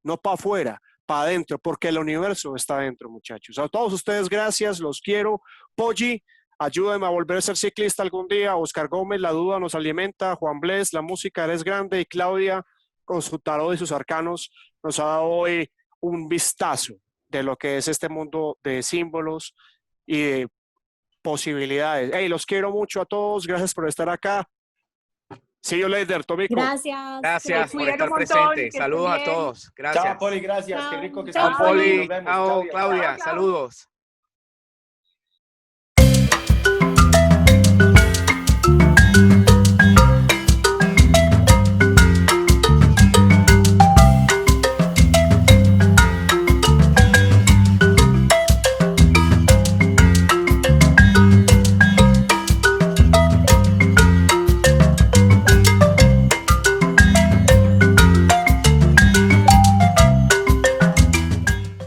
no para afuera, para adentro, porque el universo está adentro, muchachos. A todos ustedes, gracias, los quiero. Poggi, ayúdame a volver a ser ciclista algún día. Oscar Gómez, la duda nos alimenta. Juan Bles, la música eres grande. Y Claudia, con su tarot y sus arcanos, nos ha dado hoy un vistazo de lo que es este mundo de símbolos y de posibilidades. Hey, los quiero mucho a todos. Gracias por estar acá. See you later, Tomico. Gracias. Gracias por cuiden estar un montón, presente. que Saludos estén a bien. todos. Gracias. Chao, Poli, gracias. Qué rico que Chao, estés por aquí. Poli. Nos vemos, Chao, Claudia. Claudia. Chao. Saludos.